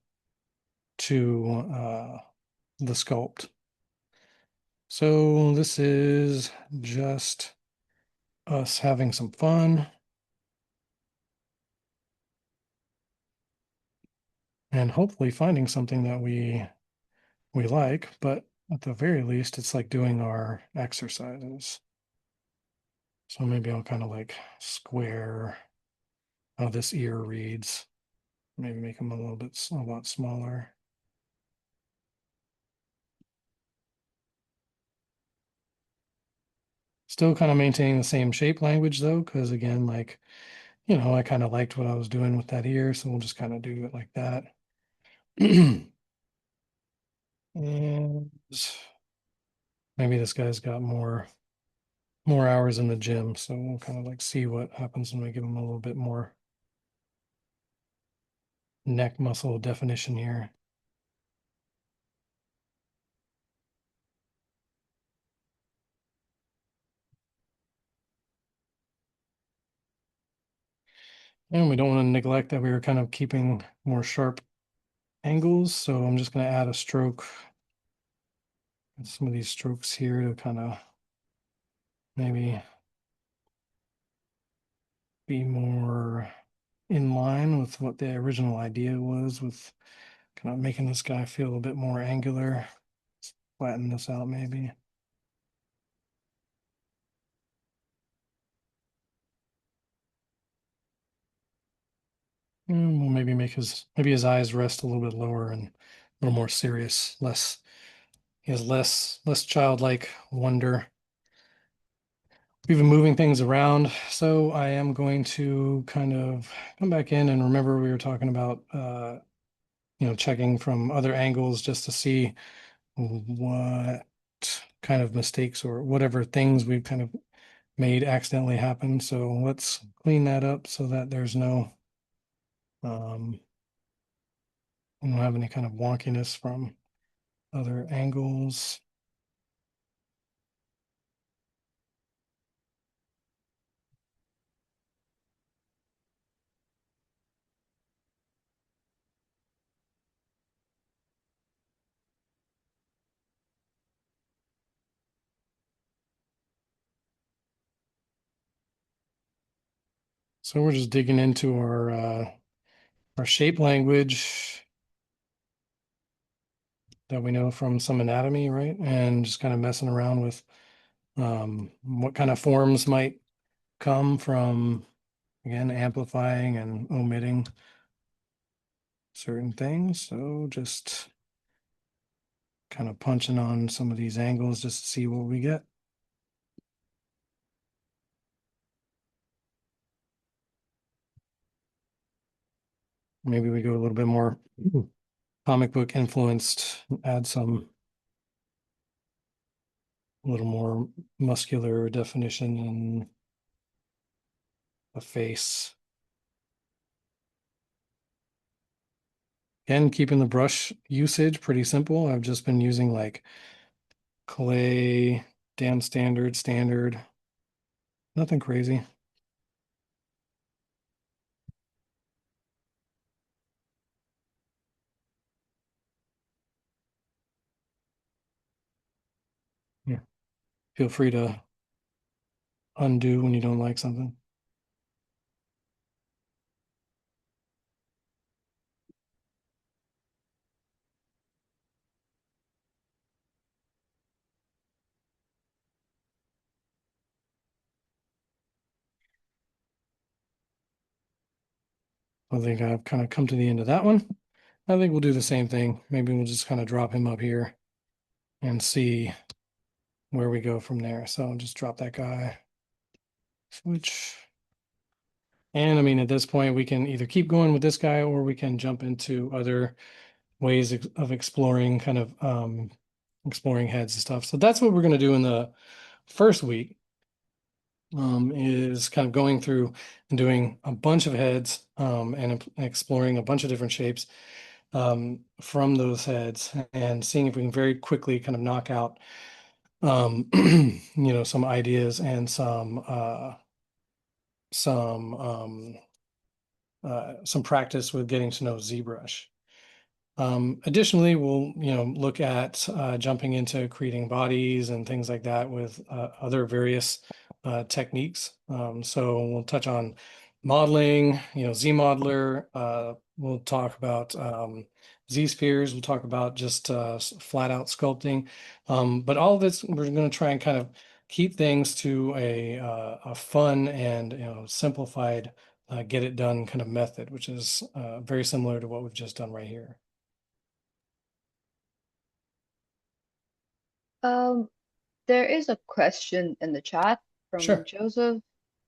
to the sculpt. So this is just us having some fun and hopefully finding something that we like, but at the very least, it's like doing our exercises. So maybe I'll kind of like square how this ear reads. Maybe make them a lot smaller. Still kind of maintaining the same shape language though, because again, like, I kind of liked what I was doing with that ear, so we'll just kind of do it like that. And maybe this guy's got more hours in the gym, so we'll kind of like see what happens when we give him a little bit more neck muscle definition here. And we don't want to neglect that we were kind of keeping more sharp angles. So I'm just going to add a stroke, some of these strokes here to kind of maybe be more in line with what the original idea was, with kind of making this guy feel a bit more angular. Let's flatten this out maybe. And we'll maybe make his eyes rest a little bit lower and a little more serious, less he has less childlike wonder. We've been moving things around, so I am going to kind of come back in and remember we were talking about checking from other angles just to see what kind of mistakes or whatever things we've kind of made accidentally happen. So let's clean that up so that there's no we don't have any kind of wonkiness from other angles. So we're just digging into our shape language that we know from some anatomy, right? And just kind of messing around with what kind of forms might come from, again, amplifying and omitting certain things. So just kind of punching on some of these angles just to see what we get. Maybe we go a little bit more comic book influenced, add some a little more muscular definition in the face. Again, keeping the brush usage pretty simple. I've just been using like clay, damn standard, nothing crazy. Yeah. Feel free to undo when you don't like something. I think I've kind of come to the end of that one. I think we'll do the same thing. Maybe we'll just kind of drop him up here and see where we go from there. So I'll just drop that guy, switch. And I mean, at this point, we can either keep going with this guy or we can jump into other ways of exploring kind of exploring heads and stuff. So that's what we're going to do in the first week, is kind of going through and doing a bunch of heads and exploring a bunch of different shapes from those heads and seeing if we can very quickly kind of knock out some ideas and some some practice with getting to know ZBrush. Additionally, we'll look at jumping into creating bodies and things like that with other various techniques. So we'll touch on modeling, Z modeler. We'll talk about Z spheres. We'll talk about just flat out sculpting. But all of this, we're going to try and kind of keep things to a fun and simplified get it done kind of method, which is very similar to what we've just done right here. Um, there is a question in the chat from Sure. Joseph.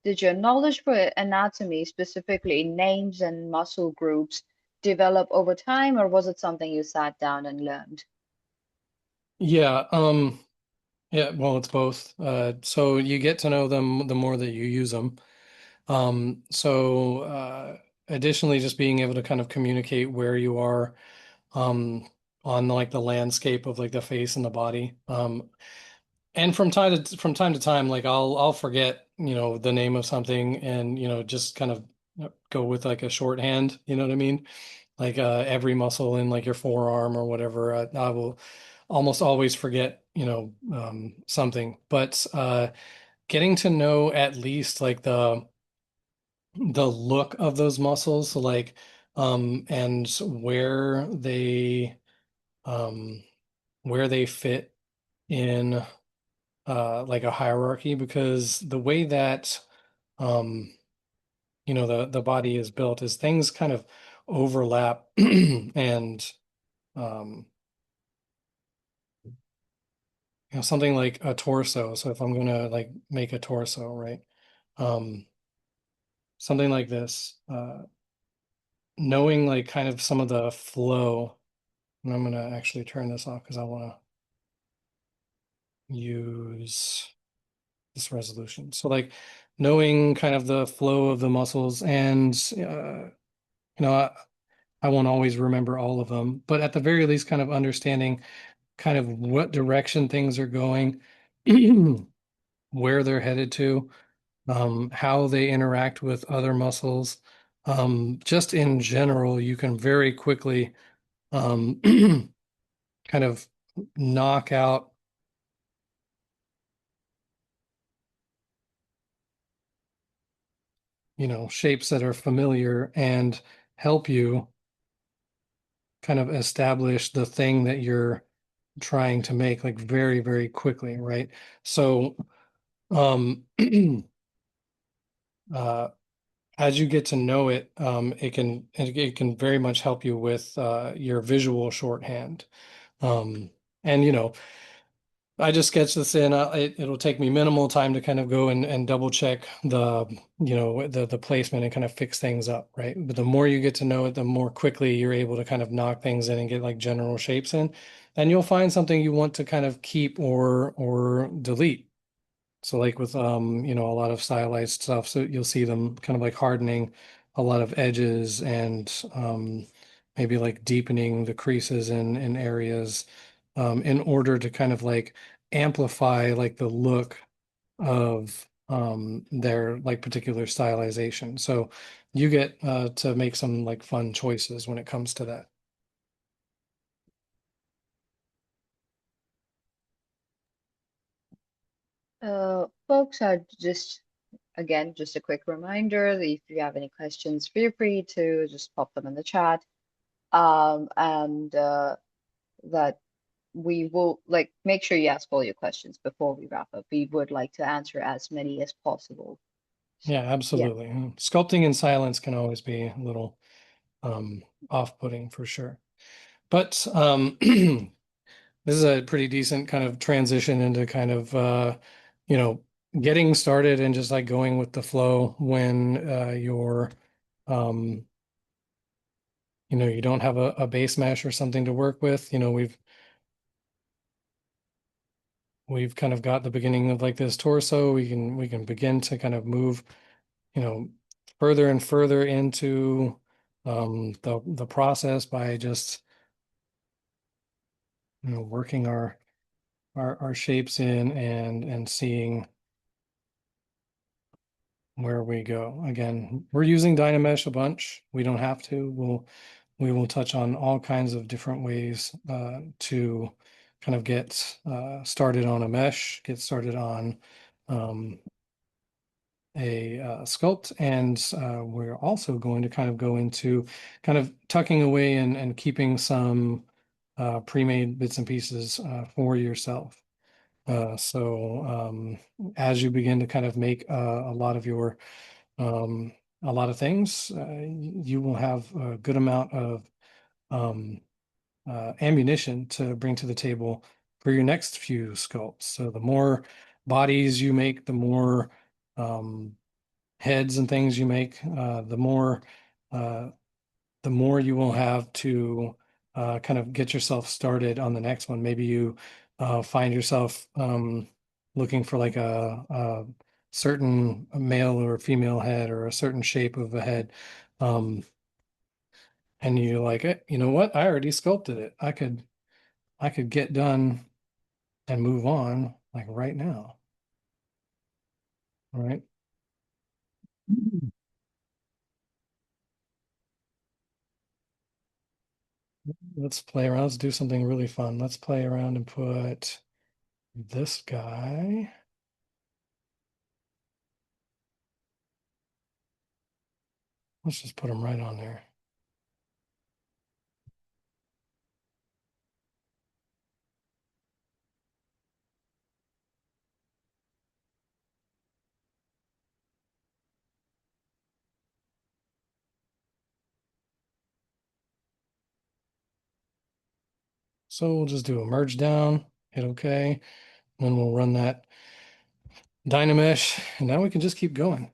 Did your knowledge for anatomy, specifically names and muscle groups, develop over time, or was it something you sat down and learned? Yeah. Yeah. Well, it's both. So you get to know them the more that you use them. Additionally, just being able to kind of communicate where you are um, on like the landscape of like the face and the body. And from time to time, like I'll forget, the name of something and just kind of go with like a shorthand, you know what I mean? Like every muscle in like your forearm or whatever. I will almost always forget, something. But getting to know at least like the look of those muscles, so like and um where they fit in like a hierarchy, because the way that um the body is built is things kind of overlap and um something like a torso. So if I'm gonna like make a torso, right? Um Something like this, knowing like kind of some of the flow, and I'm gonna actually turn this off because I want to use this resolution. So like knowing kind of the flow of the muscles, and you know, I, I won't always remember all of them, but at the very least, kind of understanding kind of what direction things are going, where they're headed to, how they interact with other muscles. Just in general, you can very quickly um, kind of knock out, shapes that are familiar and help you kind of establish the thing that you're trying to make like very, very quickly, right? So, um, uh, as you get to know it, it can very much help you with your visual shorthand. Um, and I just sketch this in. It'll take me minimal time to kind of go and double check the placement and kind of fix things up, right? But the more you get to know it, the more quickly you're able to kind of knock things in and get like general shapes in, and you'll find something you want to kind of keep or delete. So like with a lot of stylized stuff, so you'll see them kind of like hardening a lot of edges and maybe like deepening the creases in areas in order to kind of like amplify like the look of their like particular stylization. So you get to make some like fun choices when it comes to that. Folks, just a quick reminder that if you have any questions, feel free to just pop them in the chat. And that we will like make sure you ask all your questions before we wrap up. We would like to answer as many as possible. Yeah, Yeah. absolutely. Sculpting in silence can always be a little off-putting for sure. But this is a pretty decent kind of transition into kind of you know, getting started and just like going with the flow when you're um, you don't have a base mesh or something to work with. We've kind of got the beginning of like this torso. We can begin to kind of move, you know, further and further into the process by just working our shapes in and seeing where we go. Again, we're using Dynamesh a bunch. We don't have to. We will touch on all kinds of different ways to kind of get started on a mesh, get started on um, a sculpt, and we're also going to kind of go into kind of tucking away and keeping some pre-made bits and pieces for yourself. So as you begin to kind of make um, a lot of things, you will have a good amount of um, ammunition to bring to the table for your next few sculpts. So the more bodies you make, the more um, heads and things you make, uh, the more you will have to kind of get yourself started on the next one. Maybe you find yourself looking for like a certain male or female head or a certain shape of a head. And you're like, you know what? I already sculpted it. I could get done and move on like right now. All right. Let's play around. Let's do something really fun. Let's play around and put this guy. Let's just put him right on there. So we'll just do a merge down, hit OK, and then we'll run that Dynamesh, and now we can just keep going,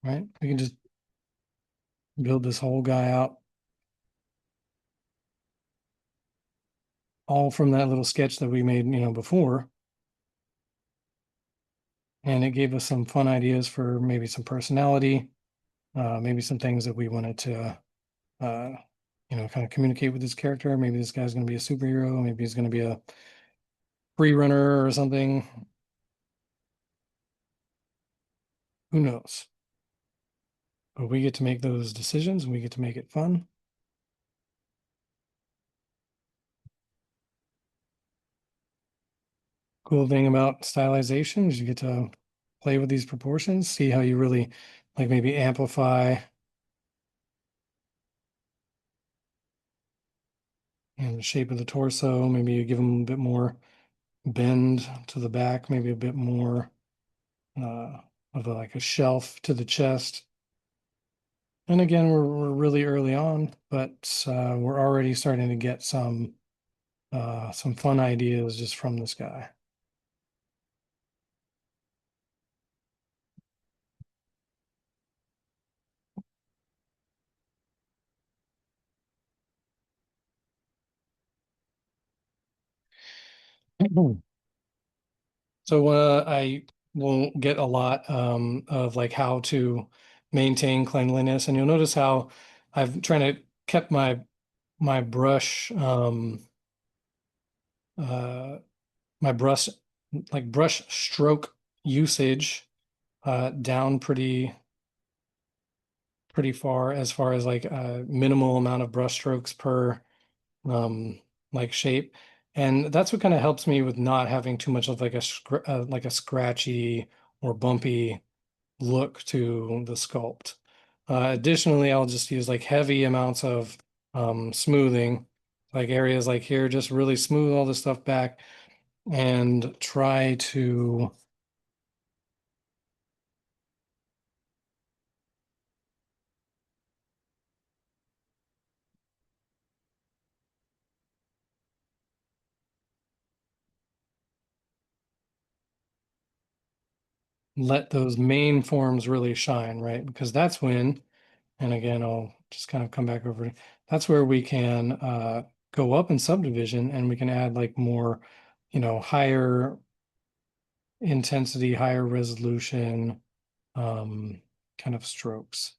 right? We can just build this whole guy out all from that little sketch that we made, before. And it gave us some fun ideas for maybe some personality, maybe some things that we wanted to, kind of communicate with this character. Maybe this guy's going to be a superhero. Maybe he's going to be a free runner or something. Who knows? But we get to make those decisions and we get to make it fun. Cool thing about stylization is you get to play with these proportions, see how you really like maybe amplify the shape of the torso. Maybe you give them a bit more bend to the back, maybe a bit more uh, of like a shelf to the chest. And again, we're really early on, but we're already starting to get some fun ideas just from this guy. So I will get a lot of like how to maintain cleanliness, and you'll notice how I've trying to kept my brush uh, my brush stroke usage down pretty far as like a minimal amount of brush strokes per like shape. And that's what kind of helps me with not having too much of like a scratchy or bumpy look to the sculpt. Additionally, I'll just use like heavy amounts of smoothing, like areas like here, just really smooth all this stuff back and try to let those main forms really shine, right? Because that's when, and again, I'll just kind of come back over, that's where we can go up in subdivision and we can add like more, higher intensity, higher resolution kind of strokes.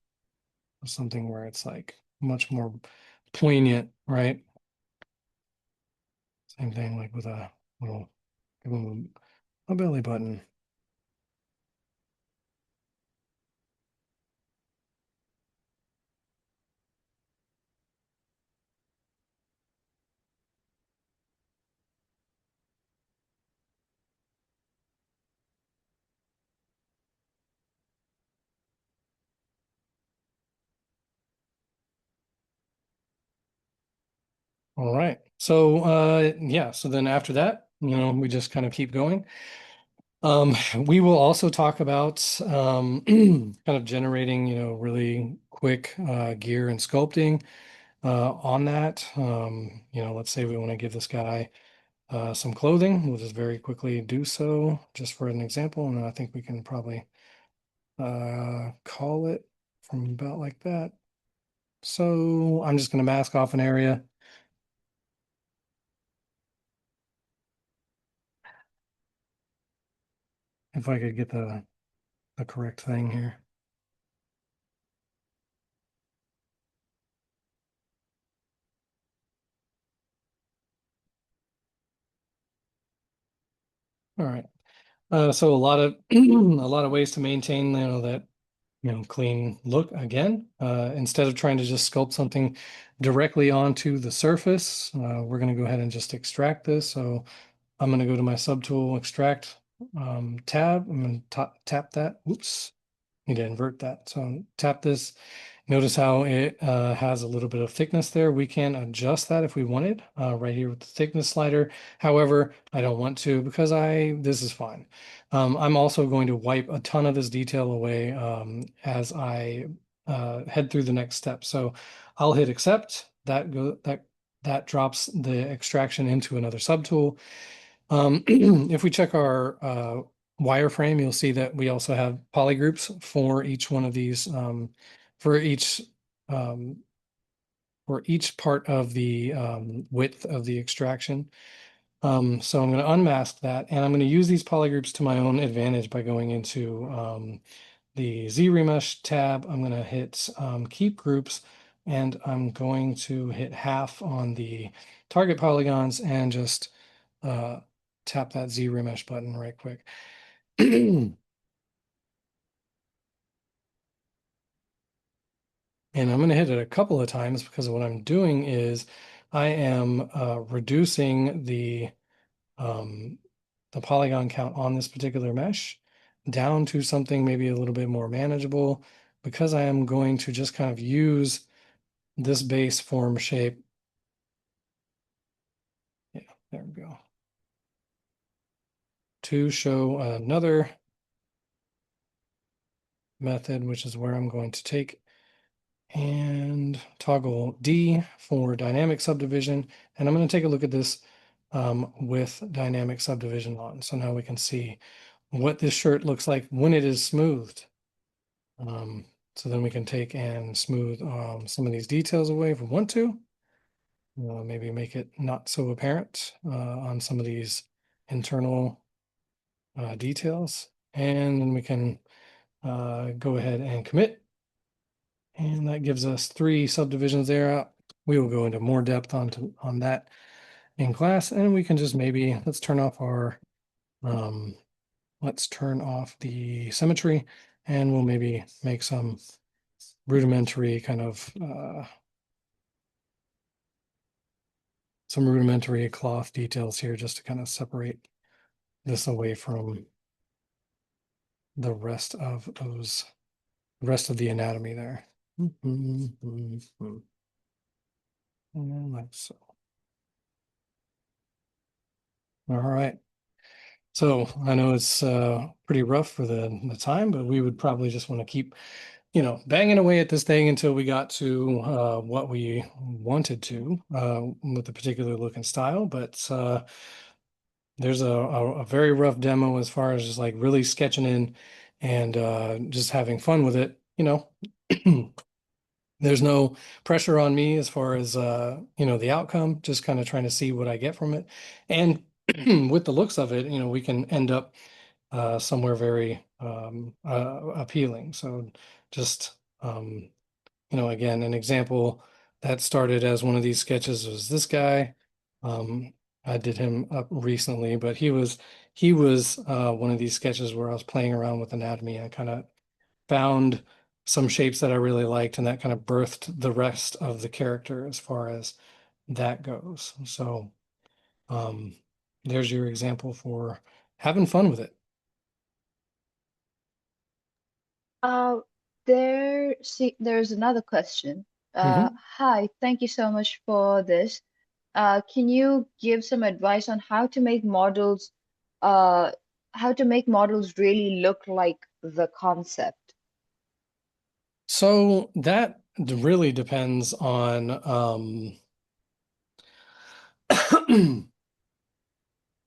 Something where it's like much more poignant, right? Same thing like with a little, give them a belly button. All right. So yeah, so then after that, we just kind of keep going. We will also talk about kind of generating, really quick gear and sculpting on that. Let's say we want to give this guy some clothing. We'll just very quickly do so just for an example. And I think we can probably call it from about like that. So I'm just going to mask off an area. If I could get the correct thing here. All right. So a lot of a lot of ways to maintain, that clean look again. Instead of trying to just sculpt something directly onto the surface, we're going to go ahead and just extract this. So I'm going to go to my subtool, extract tab. I'm going to tap that. Oops, need to invert that. So tap this. Notice how it has a little bit of thickness there. We can adjust that if we wanted right here with the thickness slider. However, I don't want to because this is fine. I'm also going to wipe a ton of this detail away as I head through the next step. So I'll hit accept. That drops the extraction into another subtool. If we check our wireframe, you'll see that we also have polygroups for each one of these, for each um, for each part of the width of the extraction. So I'm going to unmask that, and I'm going to use these polygroups to my own advantage by going into the ZRemesh tab. I'm going to hit keep groups, and I'm going to hit half on the target polygons and just tap that ZRemesh button right quick. And I'm going to hit it a couple of times because what I'm doing is I am reducing the polygon count on this particular mesh down to something maybe a little bit more manageable, because I am going to just kind of use this base form shape. Yeah, there we go. To show another method, which is where I'm going to take and toggle D for dynamic subdivision. And I'm going to take a look at this with dynamic subdivision on. So now we can see what this shirt looks like when it is smoothed. So then we can take and smooth some of these details away if we want to. Maybe make it not so apparent on some of these internal details. And then we can go ahead and commit. And that gives us 3 subdivisions there. We will go into more depth on that in class, and we can just maybe, let's turn off the symmetry, and we'll maybe make some rudimentary kind of some rudimentary cloth details here just to kind of separate this away from the rest of the anatomy there. And like so. All right. So I know it's pretty rough for the time, but we would probably just want to keep, banging away at this thing until we got to what we wanted to with a particular look and style. But there's a very rough demo as far as just like really sketching in and just having fun with it. There's no pressure on me as far as the outcome, just kind of trying to see what I get from it. And with the looks of it, we can end up somewhere very appealing. So just again, an example that started as one of these sketches was this guy. I did him up recently, but he was one of these sketches where I was playing around with anatomy and kind of found some shapes that I really liked, and that kind of birthed the rest of the character as far as that goes. So there's your example for having fun with it. Uh, there's another question. Mhm. Hi, thank you so much for this. Can you give some advice on uh, how to make models really look like the concept? So that really depends on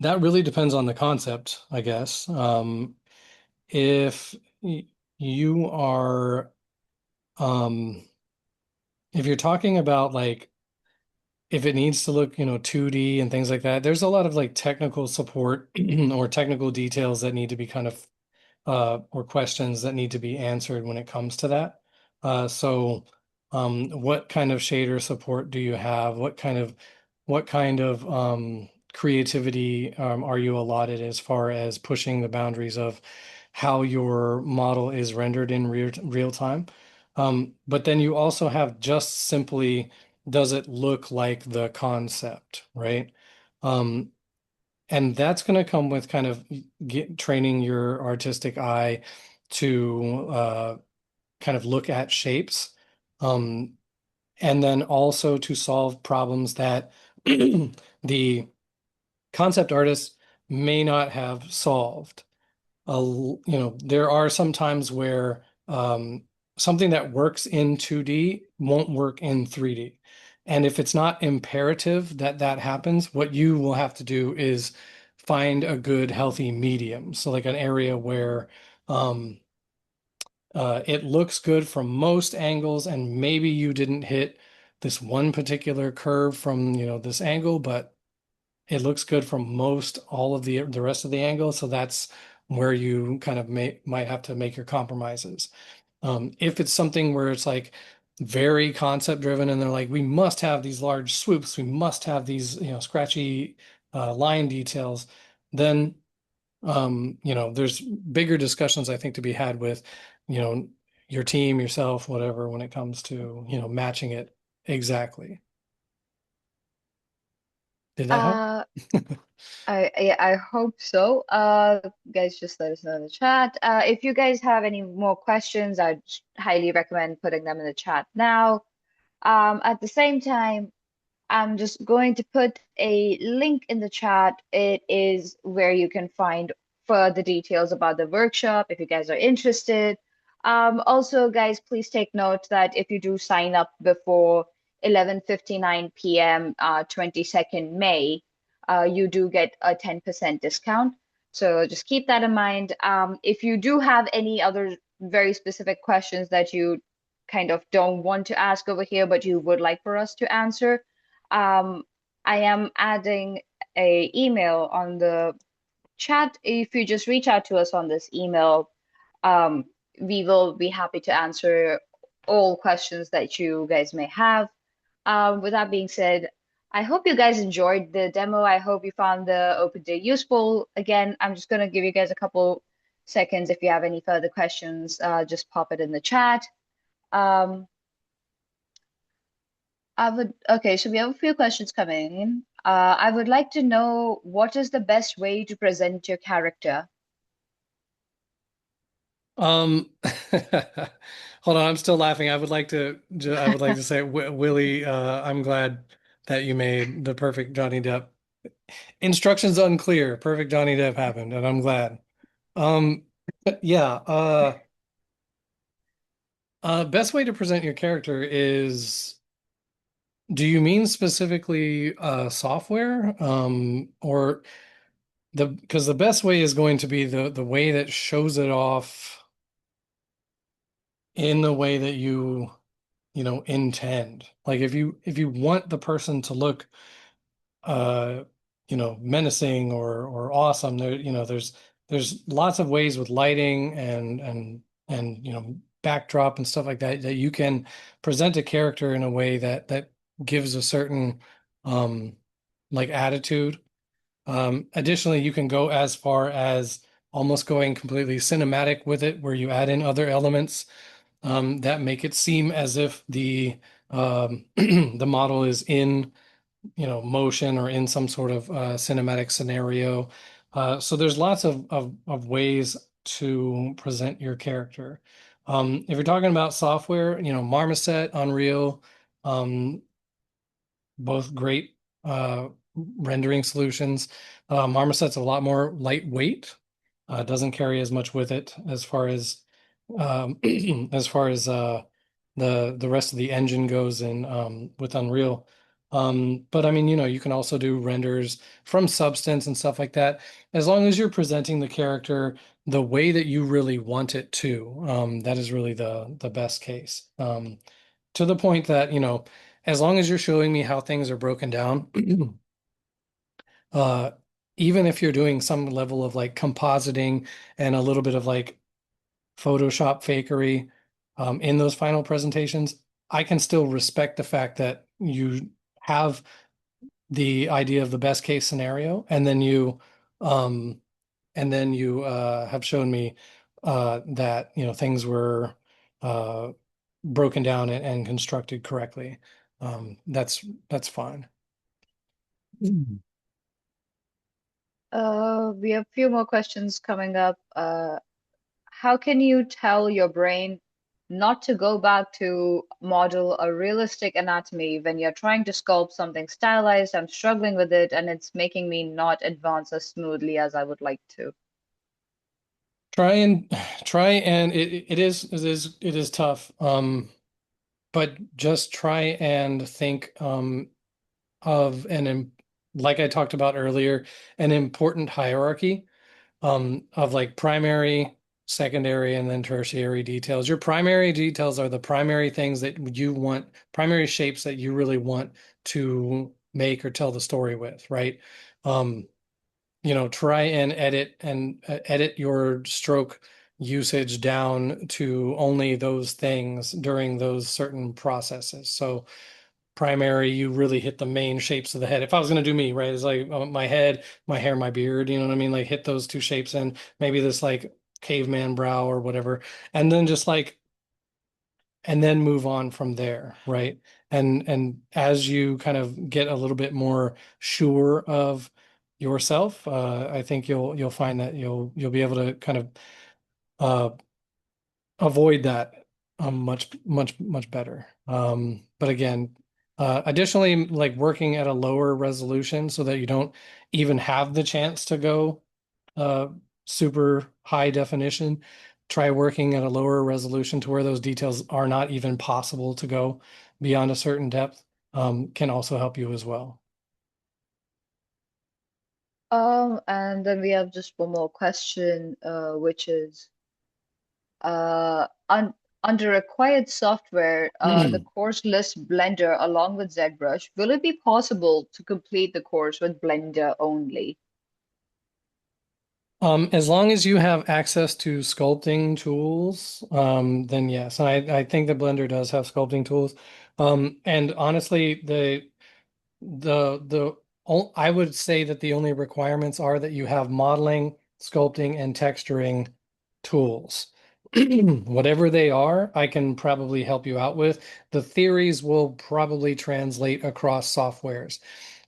that really depends on the concept, I guess. If you are um, if you're talking about like if it needs to look, 2D and things like that, there's a lot of like technical support or technical details that need to be kind of or questions that need to be answered when it comes to that. So, what kind of shader support do you have? What kind of creativity are you allotted as far as pushing the boundaries of how your model is rendered in real time. But then you also have just simply, does it look like the concept, right? Um, and that's going to come with kind of training your artistic eye to kind of look at shapes, um, and then also to solve problems that the concept artist may not have solved. There are some times where something that works in 2D won't work in 3D. And if it's not imperative that that happens, what you will have to do is find a good, healthy medium. So like an area where um, it looks good from most angles, and maybe you didn't hit this one particular curve from, this angle, but it looks good from most all of the rest of the angle. So that's where you kind of might have to make your compromises. If it's something where it's like very concept driven and they're like, we must have these large swoops, we must have these, scratchy line details, then there's bigger discussions I think to be had with, you know, your team, yourself, whatever, when it comes to, matching it exactly. Did that help? Uh, I hope so. Guys, just let us know in the chat. If you guys have any more questions, I'd highly recommend putting them in the chat now. At the same time, I'm just going to put a link in the chat. It is where you can find further details about the workshop if you guys are interested. Also, guys, please take note that if you do sign up before 11:59 p.m. 22nd May, you do get a 10% discount. So just keep that in mind. If you do have any other very specific questions that you kind of don't want to ask over here, but you would like for us to answer, um, I am adding a email on the chat. If you just reach out to us on this email, um, we will be happy to answer all questions that you guys may have. With that being said, I hope you guys enjoyed the demo. I hope you found the open day useful. Again, I'm just going to give you guys a couple seconds. If you have any further questions, just pop it in the chat. Um, okay, so we have a few questions coming in. I would like to know, what is the best way to present your character? Um, hold on, I'm still laughing. I would like to say, Willie, I'm glad that you made the perfect Johnny Depp. Instructions unclear. Perfect Johnny Depp happened, and I'm glad. Um, yeah. Best way to present your character is, do you mean specifically software? Or because the best way is going to be the way that shows it off in the way that you intend. Like if you want the person to look uh menacing or awesome, there's lots of ways with lighting and backdrop and stuff like that you can present a character in a way that gives a certain um like attitude. Additionally, you can go as far as almost going completely cinematic with it, where you add in other elements that make it seem as if the model is in motion or in some sort of cinematic scenario. So there's lots of ways to present your character. If you're talking about software, Marmoset, Unreal, um, both great rendering solutions. Marmoset's a lot more lightweight, doesn't carry as much with it as far as as far as the rest of the engine goes in with Unreal. But I mean, you can also do renders from Substance and stuff like that, as long as you're presenting the character the way that you really want it to. That is really the best case. To the point that, as long as you're showing me how things are broken down, uh, even if you're doing some level of like compositing and a little bit of like Photoshop fakery in those final presentations, I can still respect the fact that you have the idea of the best case scenario, and then you have shown me that, things were uh, broken down and constructed correctly. That's fine. Mm. We have a few more questions coming up. How can you tell your brain not to go back to model a realistic anatomy when you're trying to sculpt something stylized? I'm struggling with it and it's making me not advance as smoothly as I would like to. Try and try and it is tough. But just try and think of like I talked about earlier, an important hierarchy of like primary, secondary, and then tertiary details. Your primary details are the primary things that you want, primary shapes that you really want to make or tell the story with, right? Um, try and edit your stroke usage down to only those things during those certain processes. So primary, you really hit the main shapes of the head. If I was going to do me, right, it's like my head, my hair, my beard, you know what I mean? Like hit those two shapes and maybe this like caveman brow or whatever. And then just like, and then move on from there, right? And as you kind of get a little bit more sure of yourself, I think you'll find that you'll be able to kind of uh, avoid that much better. But again, additionally, like working at a lower resolution so that you don't even have the chance to go uh, super high definition. Try working at a lower resolution to where those details are not even possible to go beyond a certain depth, can also help you as well. And then we have just one more question, which is un under required software, the course lists Blender along with ZBrush. Will it be possible to complete the course with Blender only? As long as you have access to sculpting tools, then yes. And I think that Blender does have sculpting tools. And honestly, I would say that the only requirements are that you have modeling, sculpting, and texturing tools. Whatever they are, I can probably help you out with. The theories will probably translate across softwares.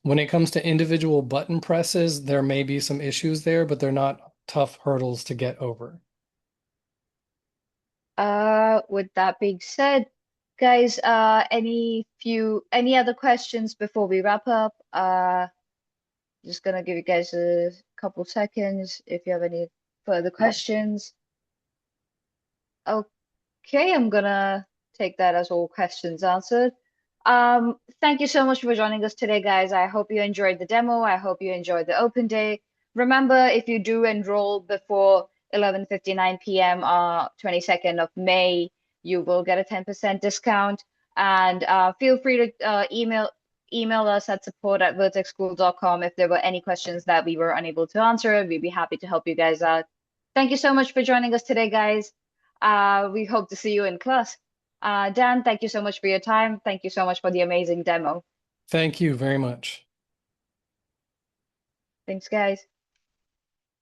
When it comes to individual button presses, there may be some issues there, but they're not tough hurdles to get over. With that being said, guys, any other questions before we wrap up? Just gonna give you guys a couple seconds if you have any further questions. Okay, I'm gonna take that as all questions answered. Thank you so much for joining us today, guys. I hope you enjoyed the demo. I hope you enjoyed the open day. Remember, if you do enroll before 11:59 p.m. 22nd of May, you will get a 10% discount. And feel free to email us at support@vertexschool.com if there were any questions that we were unable to answer. We'd be happy to help you guys out. Thank you so much for joining us today, guys. We hope to see you in class. Dan, thank you so much for your time. Thank you so much for the amazing demo. Thank you very much. Thanks, guys.